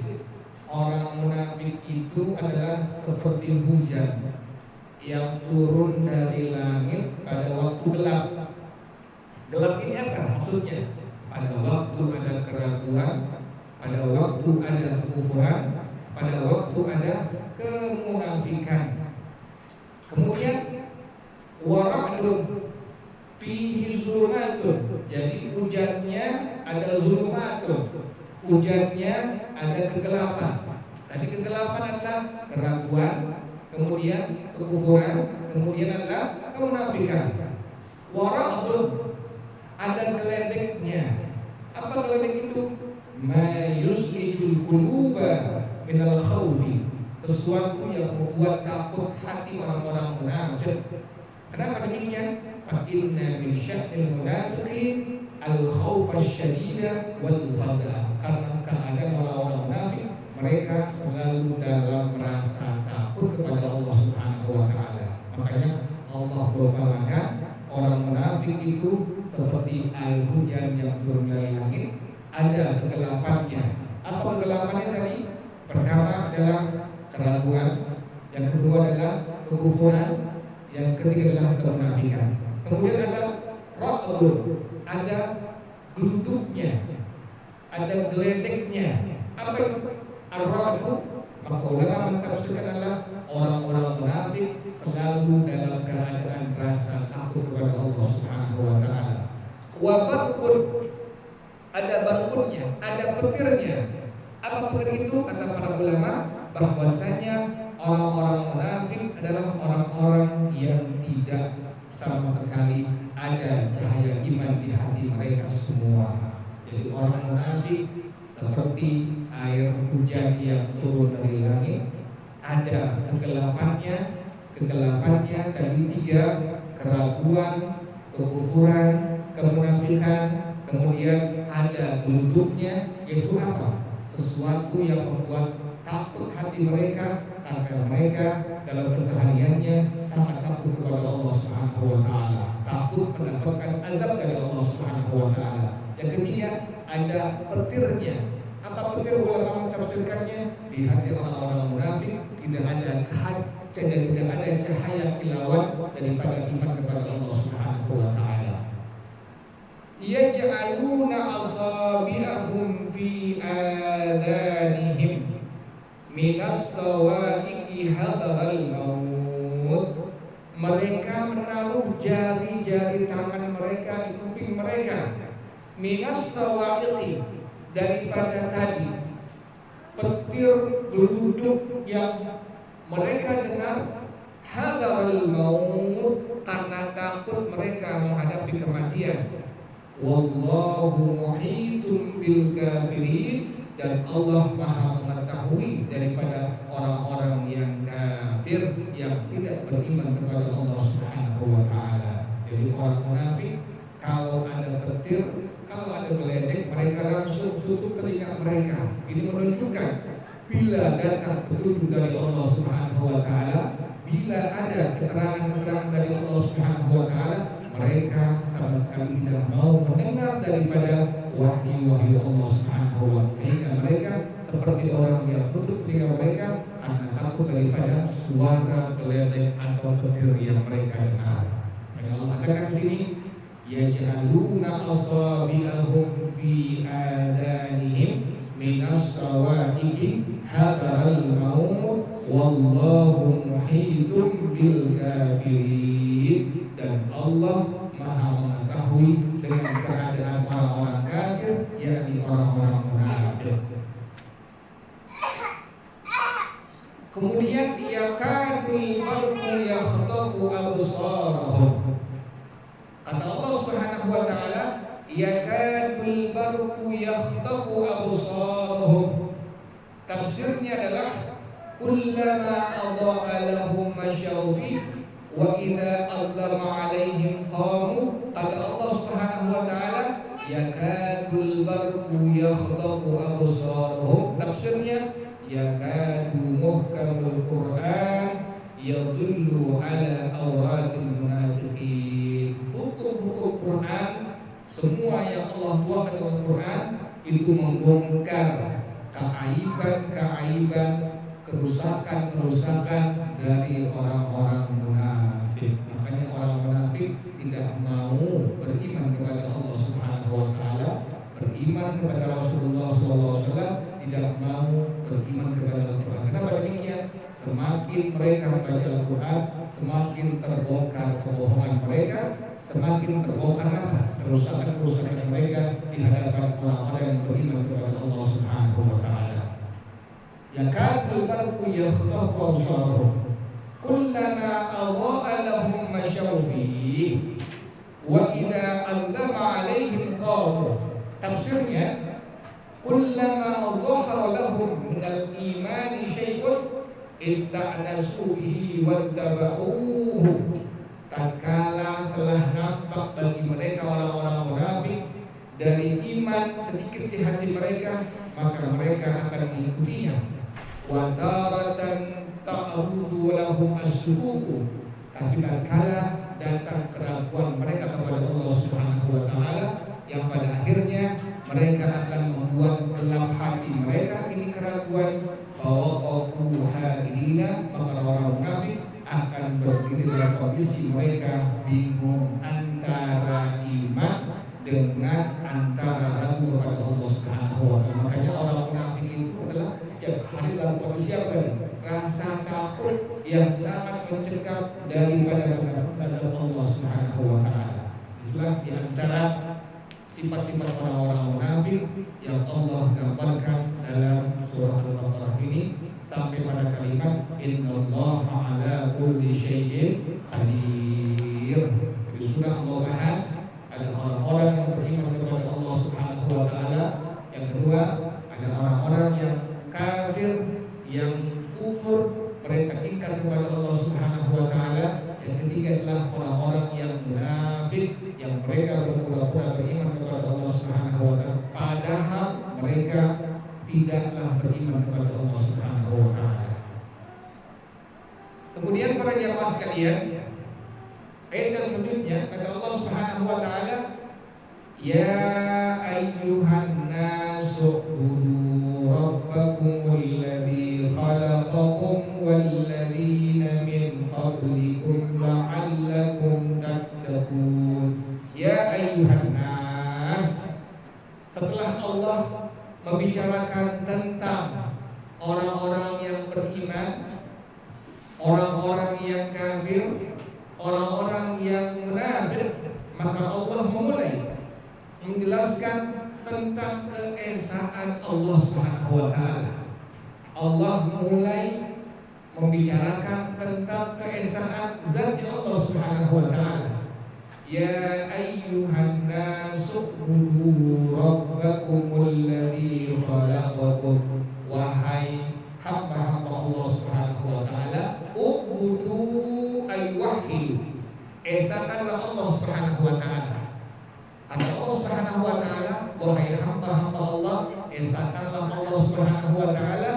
Orang munafik itu adalah seperti hujan yang turun dari langit pada waktu gelap. Gelap ini apa maksudnya? Pada waktu ada keraguan, pada waktu ada kekufuran, pada waktu ada kemunafikan. Kemudian waradun fihi zulumatun. Jadi hujannya ada zulumatun, hujannya ada kegelapan. Tadi kegelapan adalah keraguan, kemudian kekufuran, kemudian adalah kemunafikan. Waradun, ada geledeknya. Apa geledek itu? Ma yuslijul quluba minal khawfi, sesuatu yang membuat takut hati orang-orang munafik. Kenapa demikian? Fa inna min sya'nil munafiqin al-khawfa asy-syadida wal faza'. Karena keadaan orang-orang munafik, mereka selalu dalam rasa takut kepada Allah Subhanahu wa taala. Makanya Allah berfirman, orang munafik itu seperti air hujan yang turun dari langit, ada kegelapannya. Apa kegelapannya tadi? Pertama adalah keraguan, yang kedua adalah kekufuran, yang ketiga adalah kemunafikan. Kemudian ada ra'dun, ada geluduknya, ada geledeknya. Apa itu? Ar-ra'du, maka ulama mentafsirkan adalah orang-orang munafik selalu dalam keadaan rasa takut kepada Allah Subhanahu wa taala. Wa barqun, ada barqunnya, ada petirnya. Apa petir itu? Kata para ulama bahwasanya orang-orang munafik adalah orang-orang yang tidak sama sekali ada cahaya iman di hati mereka semua. Jadi orang munafik seperti air hujan yang turun dari langit, ada kegelapannya tadi tiga: keraguan, kekufuran, kemunafikan, kemudian ada bentuknya, yaitu apa? Sesuatu yang membuat takut hati mereka karena mereka dalam kesehariannya sangat takut kepada Allah Subhanahu wa taala, takut mendapatkan azab dari Allah Subhanahu wa taala. Yang ketiga, ada petirnya. Apa petir? Ulama mentafsirkannya, di hati orang-orang munafik tidak ada tidak ada cahaya kilauan daripada iman kepada Allah Subhanahu wa taala. Yaj'aluna asabi'ahum fi adanihim minas sawa'iqi hadaral maut. Mereka menaruh jari-jari tangan mereka di kuping mereka, minas sawa'iqi, daripada tadi petir geluduk yang mereka dengar, hadaral maut, karena takut mereka menghadapi kematian. Wallahu muhitun bil kafirin, dan Allah Maha mengetahui daripada orang-orang yang kafir yang tidak beriman kepada Allah Subhanahu wa taala. Jadi orang munafik kalau ada petir, kalau ada geledek, mereka langsung tutup telinga mereka. Ini menunjukkan bila datang petunjuk dari Allah Subhanahu wa taala, bila ada keterangan-keterangan dari Allah Subhanahu wa taala, mereka sama sekali tidak mau mendengar daripada wahyu-wahyu Allah Subhanahu wa taala, sehingga mereka seperti orang yang tutup telinga mereka karena takut daripada suara geledek atau petir yang mereka dengar. Dan Allah katakan di sini, yaj'aluna asabi'ahum fi adanihim minas sawa'iqi hadaral maut wallahu muhitun bil kafirin. Dan Allah Maha mengetahui dengan keadaan orang-orang kafir, yakni orang-orang munafik. Kemudian yakadul barqu yakhtafu absarahum. Kata Allah Subhanahu wa taala, yakadul barqu yakhtafu absarahum. Tafsirnya adalah kullama adha'a lahum masyaw fihi wa idza adzama alaihim qamu. Kata Allah Subhanahu wa taala, yakadul barqu yakhtafu absarahum. Tafsirnya yakadu muhkamul Qur'an yadullu ala awratil munafiqin. Hukum-hukum Quran, semua yang Allah tuangkan dalam Quran itu membongkar keaiban-keaiban, kerusakan-kerusakan dari orang-orang munafik. Makanya orang munafik tidak mau beriman kepada Allah Subhanahu wa taala, beriman kepada Rasulullah SAW, tidak mau beriman kepada Al-Quran. Kenapa demikian? Semakin mereka membaca Al-Quran, semakin terbongkar kebohongan mereka, semakin terbongkar kerusakan-kerusakan mereka di hadapan orang-orang yang beriman kepada Allah Subhanahu wa taala. Yakadul barqu yakhtafu absarahum kullama adha'a lahum masyaw fihi wa idza adzama alaihim qamu. Tafsirnya kullama dhahara lahum minal imani syai'un ista'nasu bihi wattaba'uhu. Tatkala telah nampak bagi mereka orang-orang munafik dari iman sedikit di hati mereka, maka mereka akan mengikutinya. Wa taratan ta'rudu lahum as-su'u. Tapi tatkala datang keraguan mereka kepada Allah Subhanahu wa taala, yang pada akhirnya mereka akan membuat gelap hati mereka ini keraguan, fawaqafu hadirina, maka orang munafik akan berdiri dalam kondisi mereka bingung antara iman dengan antara ragu kepada Allah Subhanahu wa taala. Makanya orang munafik itu adalah setiap hari dalam kondisi apa nih? Rasa takut yang sangat mencegah daripada azab Allah Subhanahu wa taala. Itulah di antara sifat-sifat orang-orang munafik yang Allah gambarkan dalam surah Al-Baqarah ini sampai pada kalimat innallaha ala kulli syai'in qadir. Di surah Allah bahas ada orang-orang yang beriman kepada Allah Subhanahu wa taala, yang kedua ada orang-orang yang kafir, yang kufur, mereka ingkar kepada Allah Subhanahu wa taala. Yang ketiga adalah orang-orang yang munafik, yang mereka berpura-pura beriman kepada Allah Subhanahu wa taala padahal mereka tidaklah beriman kepada Allah Subhanahu wa taala. Kemudian para jamaah sekalian, ayat yang selanjutnya kata Allah Subhanahu wa taala, ya ayyuhan nasu ubudu rabbakumul ladzi khalaqakum wal ladzina min qablikum la'allakum tattaqun. Ya ayyuhan nas, setelah Allah membicarakan tentang orang-orang yang beriman, orang-orang yang kafir, orang-orang yang munafik, maka Allah memulai menjelaskan tentang keesaan Allah Subhanahu wa taala. Allah mulai membicarakan tentang keesaan zatnya Allah Subhanahu wa taala. Ya ayyuhan nasu ubudu rabbakumul ladzi khalaqakum, wahai hamba-hamba Allah Subhanahu wa taala, ubudu ay wahidu, esakanlah Allah Subhanahu wa taala. Kata Allah Subhanahu wa taala, wahai hamba-hamba Allah, esakanlah Allah Subhanahu wa taala,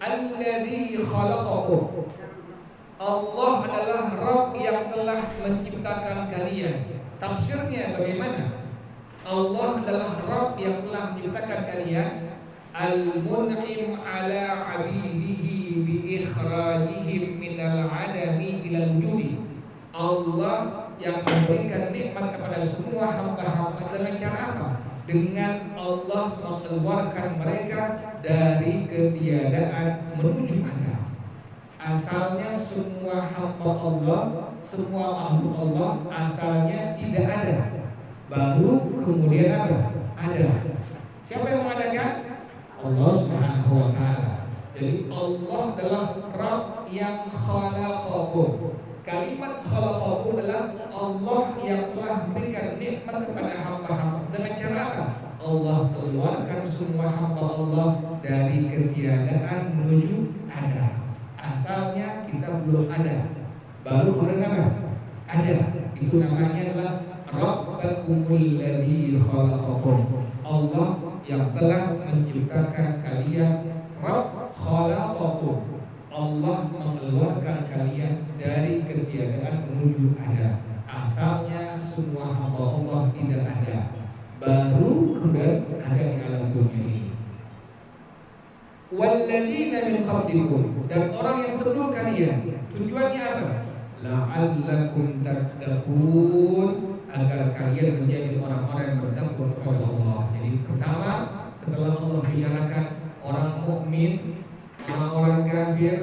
alladzi khalaqakum. Allah adalah Rabb yang telah menciptakan kalian. Tafsirnya bagaimana? Allah adalah Rabb yang telah menciptakan kalian, al-mun'im ala 'abidihi bi ikhrajihim minal 'adami ilal wujudi. Allah yang memberikan nikmat kepada semua hamba-hamba dengan cara apa? Dengan Allah mengeluarkan mereka dari ketiadaan menuju ada. Asalnya semua hamba Allah, semua makhluk Allah asalnya tidak ada, baru kemudian ada. Siapa yang mengadakan? Allah Subhanahu wa taala. Jadi Allah adalah Rabb yang khalaqakum. Kalimat khalaqakum adalah Allah yang telah memberikan nikmat kepada hamba-hamba. Dengan cara apa? Allah keluarkan semua hamba Allah dari ketiadaan menuju ada. Asalnya kita belum ada, baru kemudian apa? Ada. Itu namanya adalah Rabbakumul ladzi khalaqakum. Allah yang telah menciptakan kalian. Rabb khalaqakum, Allah mengeluarkan kalian dari ketiadaan menuju ada. Asalnya semua hamba Allah tidak ada, baru kemudian ada di alam dunia ini. Walladzina min qablikum, dan orang yang sebelum kalian. Tujuannya apa? La'allakum tattaqun, agar kalian menjadi orang-orang yang bertakwa kepada Allah. Jadi pertama, setelah Allah bicarakan orang mukmin, orang-orang kafir,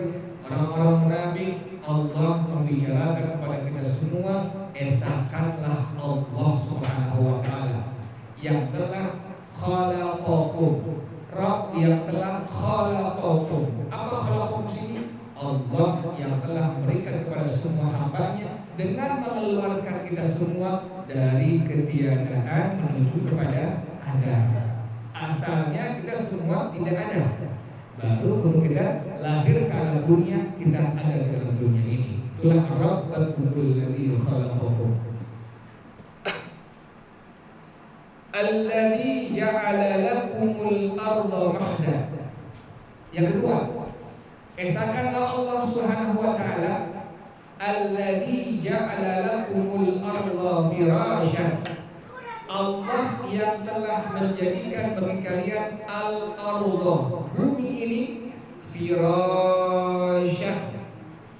orang-orang munafik, Allah membicarakan kepada kita semua, esakanlah Allah Subhanahu wa taala yang telah khalaqakum. Rabb yang telah khalaqakum. Apa khalaqakum di sini? Allah yang telah memberikan kepada semua hamba-Nya dengan mengeluarkan kita semua dari ketiadaan menuju kepada ada. Asalnya kita semua tidak ada, baru kemudian lahir ke alam dunia, kita ada di dalam dunia ini. Itulah Rabbakumul ladzi khalaqakum. Alladzi ja'ala lakumul arda mahda. Yang kedua, esakanlah Allah Subhanahu wa taala, alladzi ja'ala lakumul arda firasyan. Allah yang telah menjadikan bagi kalian al-arda, bumi ini, firasyan,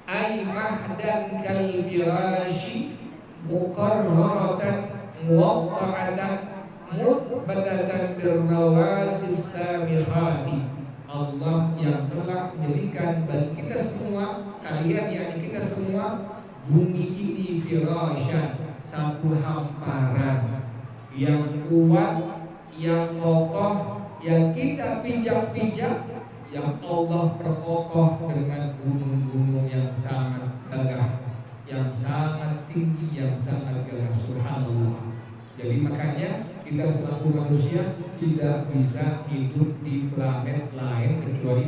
ay mahdan kal firashi, muqarraratan muwatta'atan mutbadatan birrawasis samihati. Allah yang telah menjadikan bagi kita semua, kalian yakni kita semua, bumi ini firasyan, satu hamparan yang kuat, yang kokoh, yang kita pijak-pijak, yang Allah perkokoh dengan gunung-gunung yang sangat gagah, yang sangat tinggi, yang sangat gagah. Subhanallah. Jadi makanya kita selaku manusia tidak bisa hidup di planet lain kecuali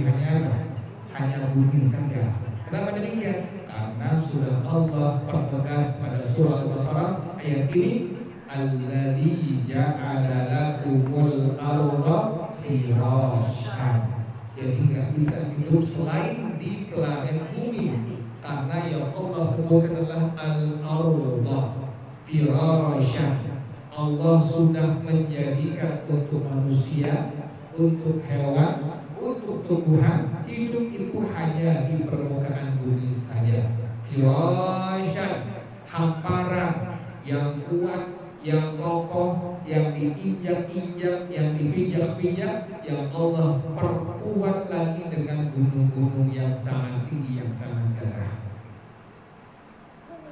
hanya bumi saja. Kenapa demikian? Karena sudah Allah pertegas pada surah Al-Baqarah ayat ini, alladzi ja'ala lakumul arda firasyan. Jadi tidak bisa hidup selain di planet bumi, karena yang Allah sebut adalah al-arda firasyan. Allah sudah menjadikan untuk manusia, untuk hewan, untuk tumbuhan hidup itu hanya di permukaan bumi saja. Firasyan, hamparan yang kuat, yang kokoh, yang diinjak-injak, yang dipijak-pijak, yang Allah perkuat lagi dengan gunung-gunung yang sangat tinggi, yang sangat gagah.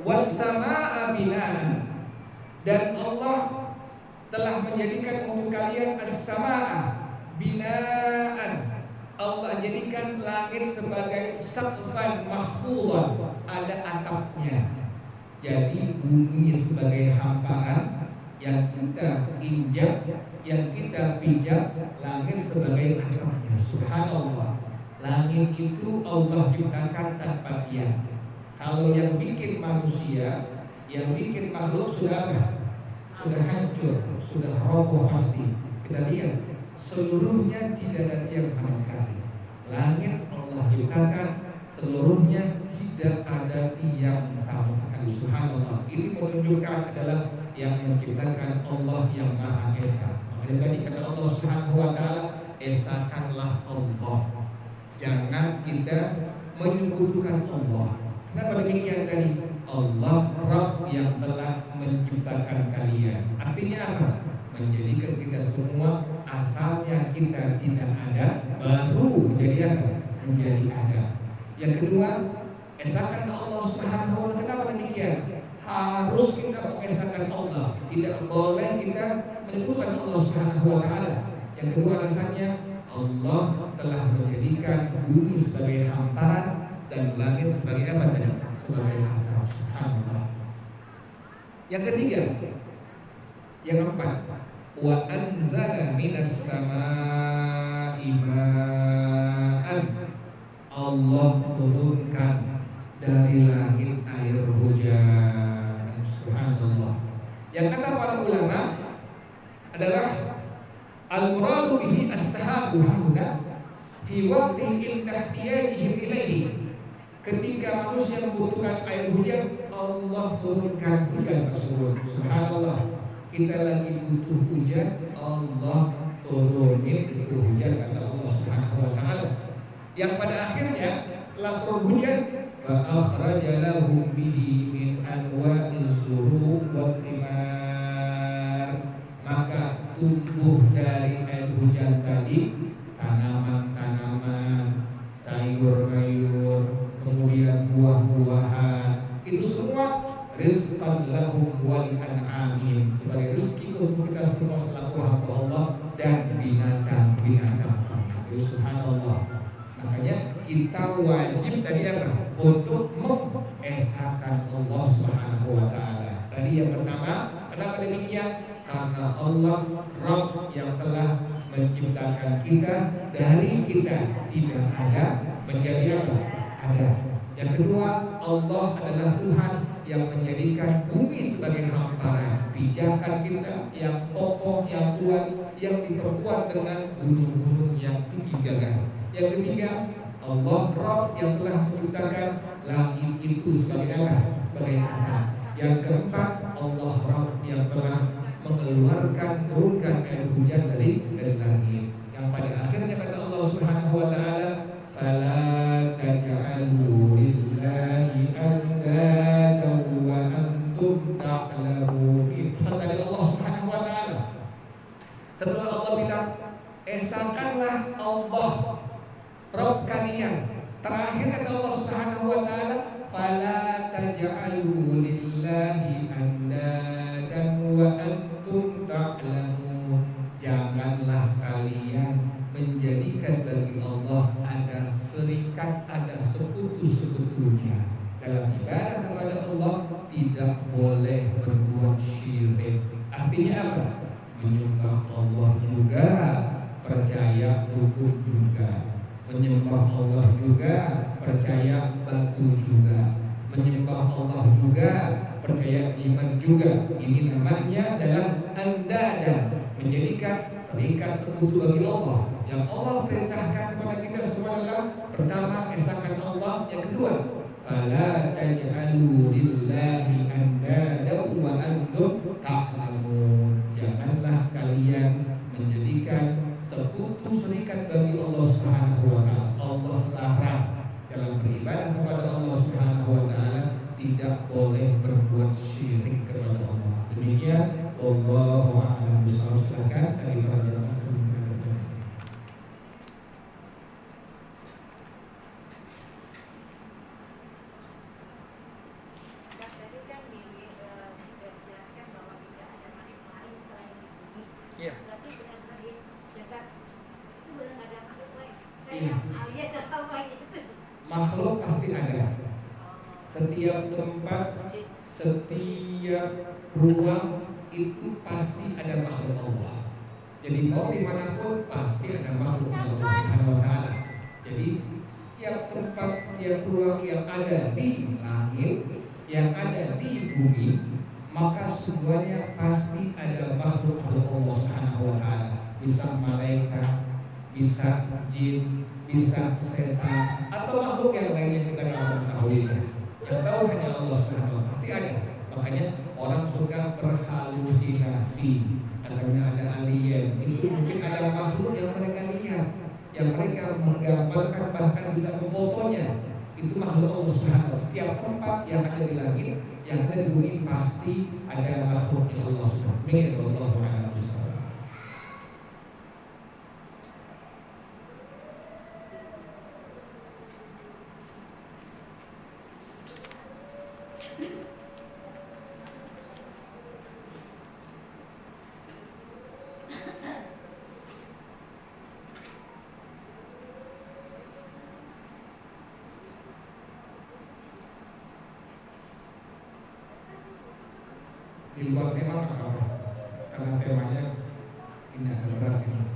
Was-samaa'a binaan, dan Allah telah menjadikan untuk kalian as-samaa'a binaan. Allah jadikan langit sebagai saqfan mahfuzan, ada atapnya. Jadi bumi sebagai hamparan yang kita injak, yang kita pijak, langit sebagai atapnya. Subhanallah. Langit itu Allah ciptakan tanpa tiang. Kalau yang bikin manusia, yang bikin makhluk sudah hancur, sudah roboh pasti. Kita lihat seluruhnya tidak ada tiang sama sekali. Langit Allah ciptakan seluruhnya tidak ada tiang sama sekali. Subhanallah. Ini menunjukkan adalah yang menciptakan Allah yang Maha Esa. Makanya tadi kata Allah Subhanahu wa taala, esakanlah Allah. Jangan kita menyekutukan Allah. Kenapa demikian tadi? Allah Rabb yang telah menciptakan kalian. Artinya apa? Menjadikan kita semua asalnya kita tidak ada, baru menjadi apa? Menjadi ada. Yang kedua, esakan Allah Subhanahu wa taala. Kenapa demikian? Harus kita mengesahkan Allah. Tidak boleh kita menyebutkan Allah Subhanahu wa taala. Yang kedua alasannya, Allah telah menjadikan bumi sebagai hamparan dan langit sebagai apa tadi? Sebagai hamparan. Subhanallah. Yang ketiga, yang keempat, wa anzala minas samaa'i ma'an. Allah turunkan dari langit air hujan. Subhanallah. Yang kata para ulama adalah al-muradu bihi as-sahabu huna fi waqti ihtiyajihim ilaihi. Ketika manusia membutuhkan air hujan, Allah turunkan hujan tersebut. Subhanallah. Kita lagi butuh hujan, Allah turunin itu hujan, kata Allah Subhanahu wa taala. Yang pada akhirnya setelah turun hujan, fa akhraja lahum bihi min anwa'iz zuru' wa thimar. Maka tumbuh dari air hujan tadi tanaman-tanaman, sayur-sayur, kemudian buah-buahan. Itu semua rizqan lahum wa li'an'amihim, sebagai rezeki untuk kita semua selaku hamba Allah dan binatang-binatang. Subhanallah. Makanya kita wajib tadi apa? Untuk mengesahkan Allah Subhanahu wa taala. Tadi yang pertama, kenapa demikian? Karena Allah Rabb yang telah menciptakan kita, dari kita tidak ada menjadi apa? Ada. Yang kedua, Allah adalah Tuhan yang menjadikan bumi sebagai hamparan, pijakan kita yang kokoh, yang kuat, yang diperkuat dengan gunung-gunung yang tinggi gagah. Yang ketiga, Allah Rabb yang telah menciptakan langit itu sebagai apa? Sebagai atap. Yang keempat, Allah Rabb yang telah menurunkan air hujan dari langit. Yang pada akhirnya kata Allah Subhanahu wa taala, fala taj'alu lillahi andadan wa antum ta'lamun. Pesan dari Allah Subhanahu wa taala. Setelah Allah bilang, esakanlah Allah, Rob kalian. Terakhir kata Allah Subhanahu wa taala, "Fala taj'alu lillahi andadan wa antum ta'lamun." Janganlah kalian menjadikan bagi Allah ada serikat, ada sekutu-sekutunya. Dalam ibadah kepada Allah tidak boleh berbuat syirik. Artinya apa? Menyembah Allah juga, percaya dukun juga. Menyembah Allah juga, percaya batu juga. Menyembah Allah juga, percaya jimat juga. Ini namanya adalah andada, menjadikan serikat sekutu bagi Allah. Yang Allah perintahkan kepada kita semua adalah pertama, esakan Allah. Yang kedua, fala taj'alu lillahi andada wa antum ta'lamun. Janganlah kalian menjadikan sekutu serikat bagi Allah Subhanahu wa taala. Allah larang dalam beribadah kepada Allah Subhanahu wa taala tidak boleh berbuat syirik kepada Allah. Demikian wallahu a'lam bishawab. Silakan dari para jamaah sekalian. Iya. Makhluk pasti ada. Setiap tempat, setiap ruang itu pasti ada makhluk Allah. Jadi mau dimanapun pasti ada makhluk Allah Subhanahu wa taala. Jadi setiap tempat, setiap ruang yang ada di langit, yang ada di bumi, maka semuanya pasti ada makhluk Allah Subhanahu wa taala. Bisa malaikat, bisa jin, bisa setan, atau makhluk yang lainnya kita tidak mengetahui. Yang tahu hanya Allah Subhanahu wa taala. Pasti ada. Makanya orang suka berhalusinasi, katanya ada alien. Itu mungkin ada makhluk yang mereka lihat, yang mereka menggambarkan, bahkan bisa memfotonya. Itu makhluk Allah Subhanahu wa taala. Setiap tempat yang ada di langit, yang ada di bumi pasti ada makhluk Allah Subhanahu wa taala. Di luar tema apa? Karena temanya ini agak berat ini.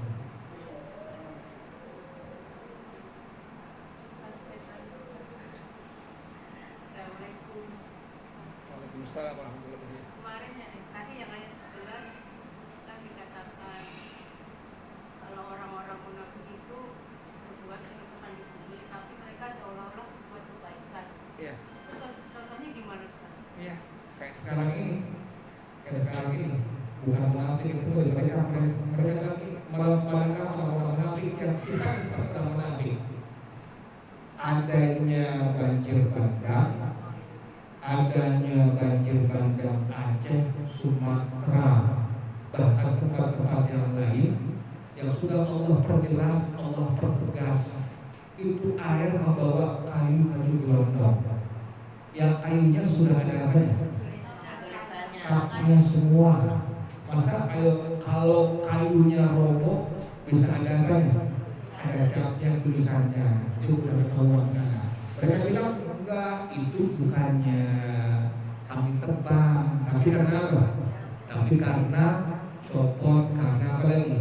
Assalamualaikum. Waalaikumsalam warahmatullahi wabarakatuh. Kemarin tadi yang ayat 11 kita dikatakan kalau orang-orang munafik itu berbuat kerusakan di bumi, tapi mereka seolah-olah berbuat kebaikan. Iya. Contohnya gimana sekarang? Iya. Kayak sekarang ini. Bukan munafik itu mereka lagi mereka orang munafik yang sifatnya seperti orang munafik. Adanya banjir bandang, adanya banjir bandang Aceh, Sumatera, bahkan tempat-tempat yang lain yang sudah Allah perjelas, Allah pertegas, itu air membawa kayu-kayu gelondong. Yang kayunya sudah ada apanya? Capnya semua. Masa kalau kayunya roboh bisa ada apanya? Ada capnya, tulisannya. Itu udah ketahuan sana. Mereka bilang enggak, itu bukannya kami tebang, tapi karena apa? Tapi karena copot, karena apa lagi?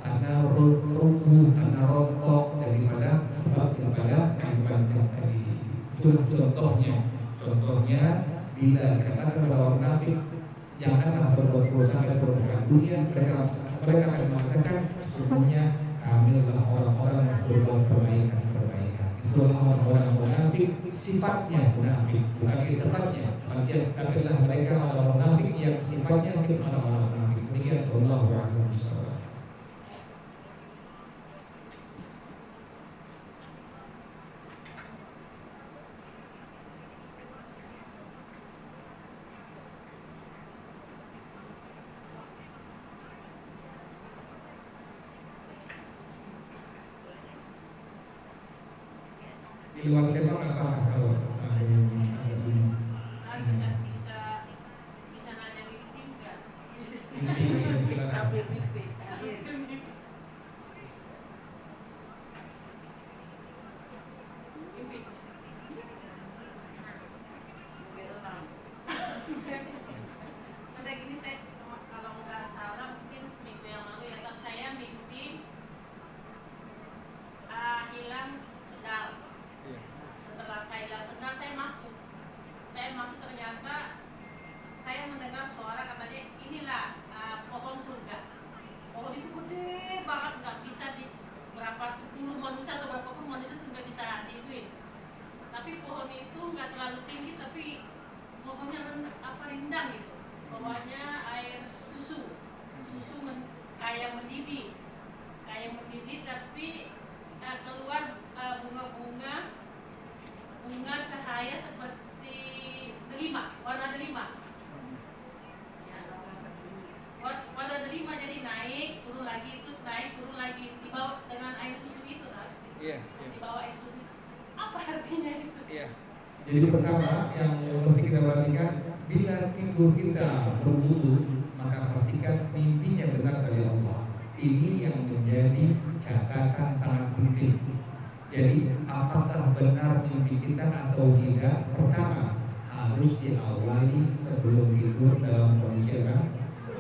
Karena rubuh, karena rontok daripada sebab daripada kayu bandang tadi. Itu contohnya. Contohnya bila dikatakan bahwa munafik janganlah berbuat dosa dan berbuat dunia, mereka akan mengatakan sesungguhnya kami adalah orang-orang yang berbuat kebaikan. Itulah orang-orang munafik, sifatnya munafik, bukan tempatnya. Tapi adalah mereka orang munafik yang sifatnya sifat orang munafik. Demikian Allah Subhanahu. Di luar tema apakah kalau ada yang ada bingung? Bisa nanya mimpi nggak? Mimpi, silakan. Udah gini, saya kalau nggak salah mungkin seminggu yang lalu ya, Kak, saya mimpi hilang sendal. Setelah saya hilang sendal, saya masuk ternyata saya mendengar suara katanya inilah pohon surga. Pohon itu gede banget, nggak bisa di berapa 10 manusia atau berapapun manusia itu nggak bisa diituin. Tapi pohon itu nggak terlalu tinggi, tapi pohonnya rindang gitu. Bawahnya air susu kayak mendidih, tapi keluar bunga cahaya seperti warna delima. Warna delima, jadi naik turun lagi, terus naik turun lagi, dibawa dengan air susu itu kan? Dibawa air susu. Apa artinya itu? Jadi pertama yang mesti kita perhatikan, bila tidur kita berwudu, maka pastikan mimpinya benar dari Allah. Ini yang menjadi catatan sangat penting. Jadi apakah benar mimpi kita atau tidak? Pertama, harus diawali sebelum tidur dalam kondisi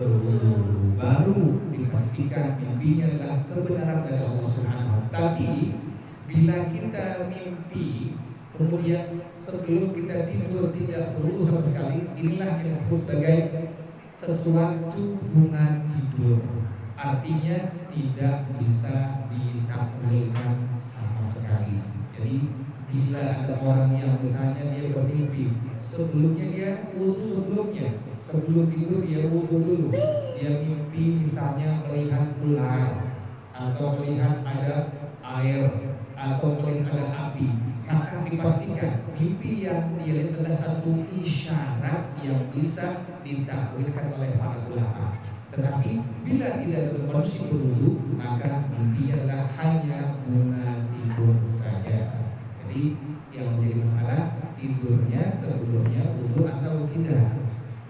berwudu, baru dipastikan mimpinya adalah kebenaran dari Allah Subhanahu. Tapi bila kita mimpi kemudian sebelum kita tidur tidak perlu sama sekali, inilah yang disebut sebagai sesuatu hubungan tidur. Artinya tidak bisa ditakwilkan sama sekali. Jadi bila ada orang yang misalnya dia bermimpi sebelumnya dia wudu, sebelum tidur dia wudu dulu, dia mimpi misalnya melihat ular atau melihat ada air atau melihat ada api, maka dipastikan mimpi yang dia lihat adalah satu isyarat yang bisa ditakwilkan oleh para ulama. Tetapi bila tidak ada kondisi berwudu, maka mimpi adalah hanya bunga tidur saja. Jadi yang menjadi masalah tidurnya sebelumnya wudu atau tidak.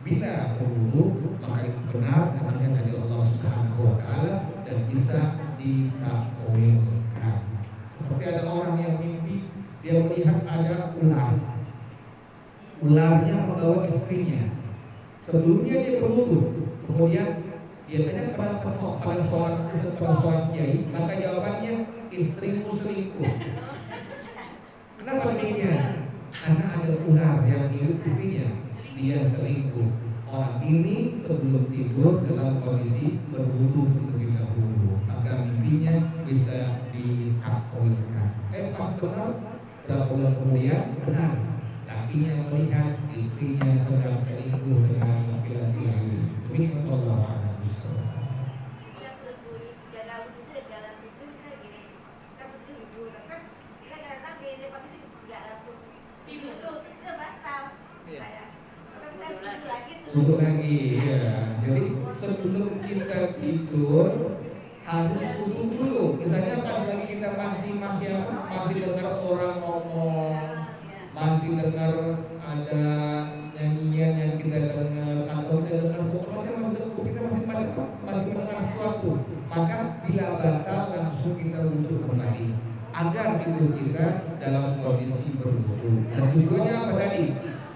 Bila berwudu, maka itu benar namanya dari Allah Subhanahu wa taala dan bisa ditakwilkan. Seperti ada orang yang mimpi dia melihat ada ular. Ularnya membawa istrinya. Sebelumnya dia berwudu, kemudian dia tanya pada seorang kiai, maka jawabannya istrimu selingkuh. Kenapa demikian? Karena ada ular yang milik istrinya, dia selingkuh. Orang ini sebelum tidur dalam kondisi berwudu terlebih dahulu, maka mimpinya bisa ditakwilkan. Pas benar, berapa bulan kemudian benar, lakinya melihat istrinya sedang selingkuh dengan laki-laki lain. Demikian Allah. Untuk lagi ya. Jadi sebelum kita tidur harus wudu dulu. Misalnya pas lagi kita masih dengar orang ngomong, masih dengar ada nyanyian yang kita dengar atau kita dengar kita masih mendengar sesuatu, maka bila batal langsung kita wudu kembali agar tidur kita dalam kondisi berwudu. Dan tujuannya apa tadi?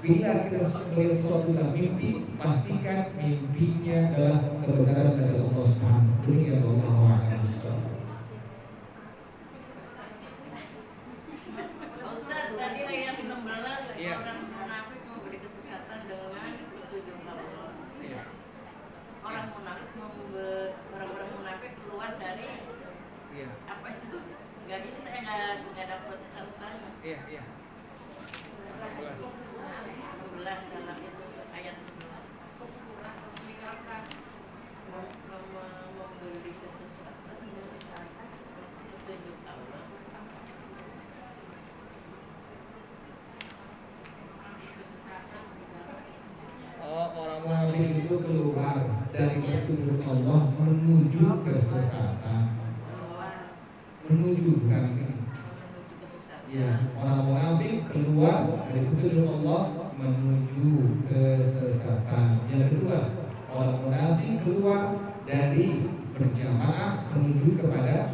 Bila kita melihat sesuatu dalam mimpi, pastikan mimpinya adalah kebenaran dari Allah Subhanahu wa taala. Ustaz, tadi ayat 16 orang munafik memberi kesesatan dengan petunjuk Allah. Orang munafik keluar dari apa itu? Enggak, ini saya enggak dapat catatannya. 16 dalam itu ayat 16 memberi kesesatan petunjuk Allah. Orang munafik itu keluar dari petunjuk Allah menuju kesesatan. Menuju kesesatan. Ya, orang munafik keluar dari petunjuk Allah menuju kesesatan. Yang kedua, orang munafik keluar dari berjamaah menuju kepada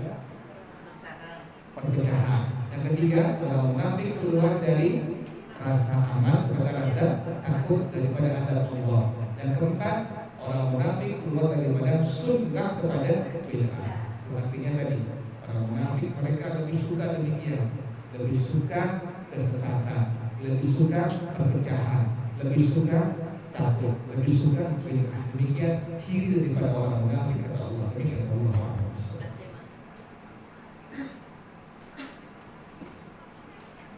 perpecahan. Yang ketiga, orang munafik keluar dari rasa aman kepada rasa takut daripada adab Allah. Yang keempat, orang munafik keluar daripada sunnah kepada bid'ah. Artinya tadi, orang munafik mereka lebih suka demikian, lebih suka kesesatan, lebih suka perpecahan, lebih suka takut, lebih suka bid'ah. Demikian ciri daripada orang munafik kata Allah. Demikian Allah.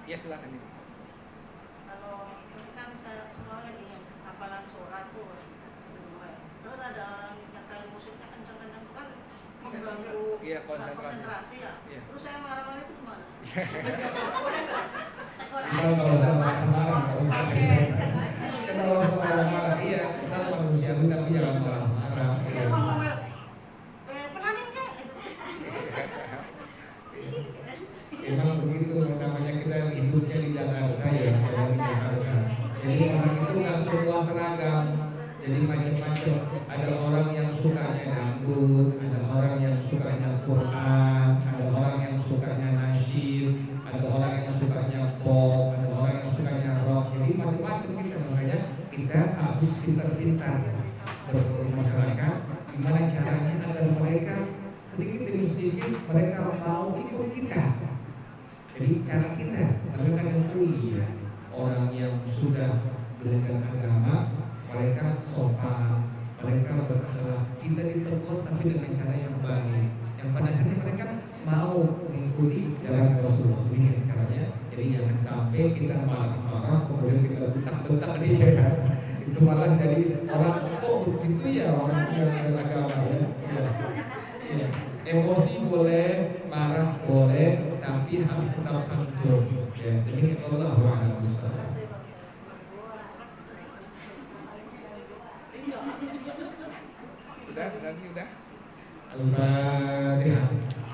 Ya silakan. Kalau ini kan semua lagi yang hafalan surat tuh, terus ada orang nyetel musiknya kencang-kencang kan mengganggu konsentrasi ya. Terus saya marah-marah itu gimana? Kalau saya marah-marah, kalau saya marah-marah, iya, saya manusia tapi jangan marah-marah. Ya mau ngomel, pelanin kek? Memang begitu, namanya kita hidupnya di Jakarta ya, di Jakarta. Jadi orang itu nggak semua seragam, jadi macam-macam. Ada orang yang sukanya dangdut, ada orang yang sukanya Quran, ada orang yang sukanya nasyid, ada orang yang sukanya pop, ada orang yang sukanya rock. Jadi macam-macam kita, makanya kita harus pintar-pintar bermasyarakat. Gimana caranya agar mereka sedikit demi sedikit mereka mau ikut kita. Jadi cara kita, mereka yang kuliah, orang yang sudah belajar agama, mereka sopan, mereka berakhlak. Kita ditegur tapi dengan cara yang baik, yang pada akhirnya mereka mau mengikuti jalan Rasulullah. Ini caranya. Jadi jangan sampai kita marah-marah kemudian kita bentak-bentak dia. Itu malah jadi orang kok begitu ya orang yang beragama ya. Ya. Emosi boleh, marah boleh, tapi harus tetap santun. Ya, demikian Allah Subhanahu wa taala. Udah. Al-Fatihah.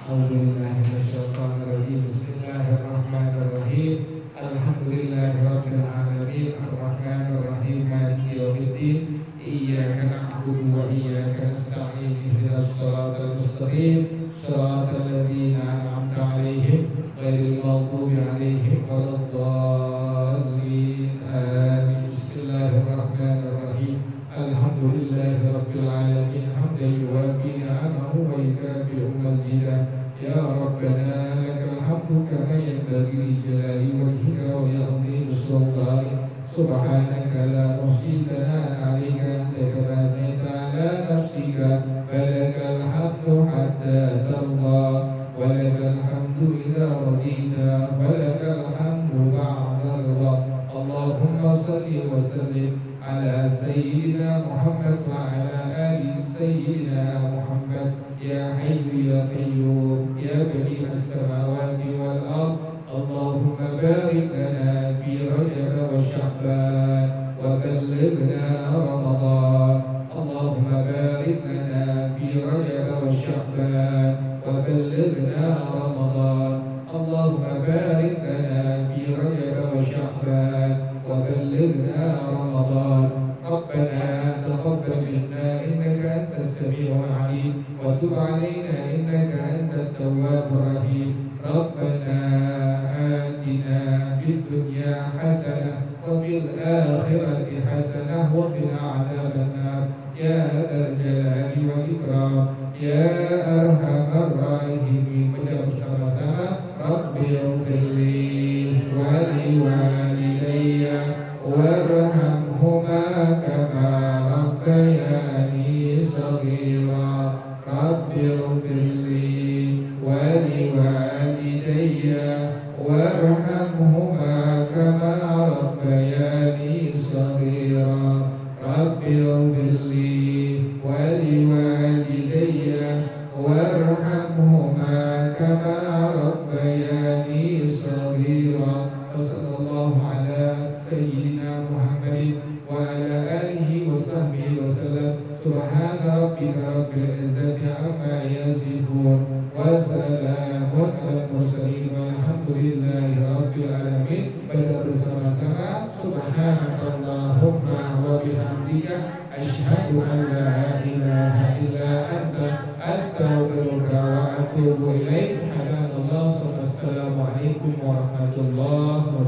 A'udzubillahi minasyaitonir rajim. Bismillahirrahmanirrahim. Alhamdulillahirabbil alamin. Arrahmanir rahim. Maliki yaumiddin. Iyyaka na'budu wa iyyaka nasta'in. Ihdinas siratal mustaqim. Shiratal ladzina an'amta 'alaihim ghairil maghdubi 'alaihim waladdallin. Amin. Bismillahirrahmanirrahim. Alhamdulillahirabbil alamin. Hamdan yuwafi ni'amahu wa yukafi'u mazidah. Ya Rabbana lakal hamdu kama yanbaghi li jalali wajhika wa li'azimi sultanik. Subhanaka la nuhsi thana'an 'alaika anta kama athnayta 'ala nafsika. Falakal hamdu hatta tarda wa lakal hamdu idza radita wa lakal hamdu ba'da ridha. Allahumma salli wa sallim ala sayyidina Muhammad wa ala ali sayyidina Muhammad. Ya Hayyu ya Qayyum ya Badi'as samawati wal ard. Allahumma barik lana fi Rajab wa Sya'ban wa ballighna Ramadan. Allahumma barik lana fi Rajab wa Sya'ban wa ballighna Ramadan. Allahumma barik lana fi Rajab wa Sya'ban wa ballighna Ramadan. Rabbana taqabbal minna innaka antas sami'ul 'alim wa tub 'alaina innaka antat tawwabur rahim. Rabbana atina fid dunya hasanah wa fil akhirati hasanah wa qina 'adzaban nar. Ya dzal jalali wal ikram ya arhamar rahimin. Baca bersama-sama. Rabbighfirli wa li walidayya warhamhuma kama rabbayani shaghira. Rabbighfirli wa li walidayya warhamhuma kama rabbayani shaghira. Rabbighfirli wa li walidayya warhamhuma kama rabbayani shaghira. Wassallallahu bersama-sama. Subhanakallahumma wa bihamdika asyhadu an la ilaha illa anta astaghfiruka wa atubu ilaik. Assalamualaikum warahmatullahi wabarakatuh.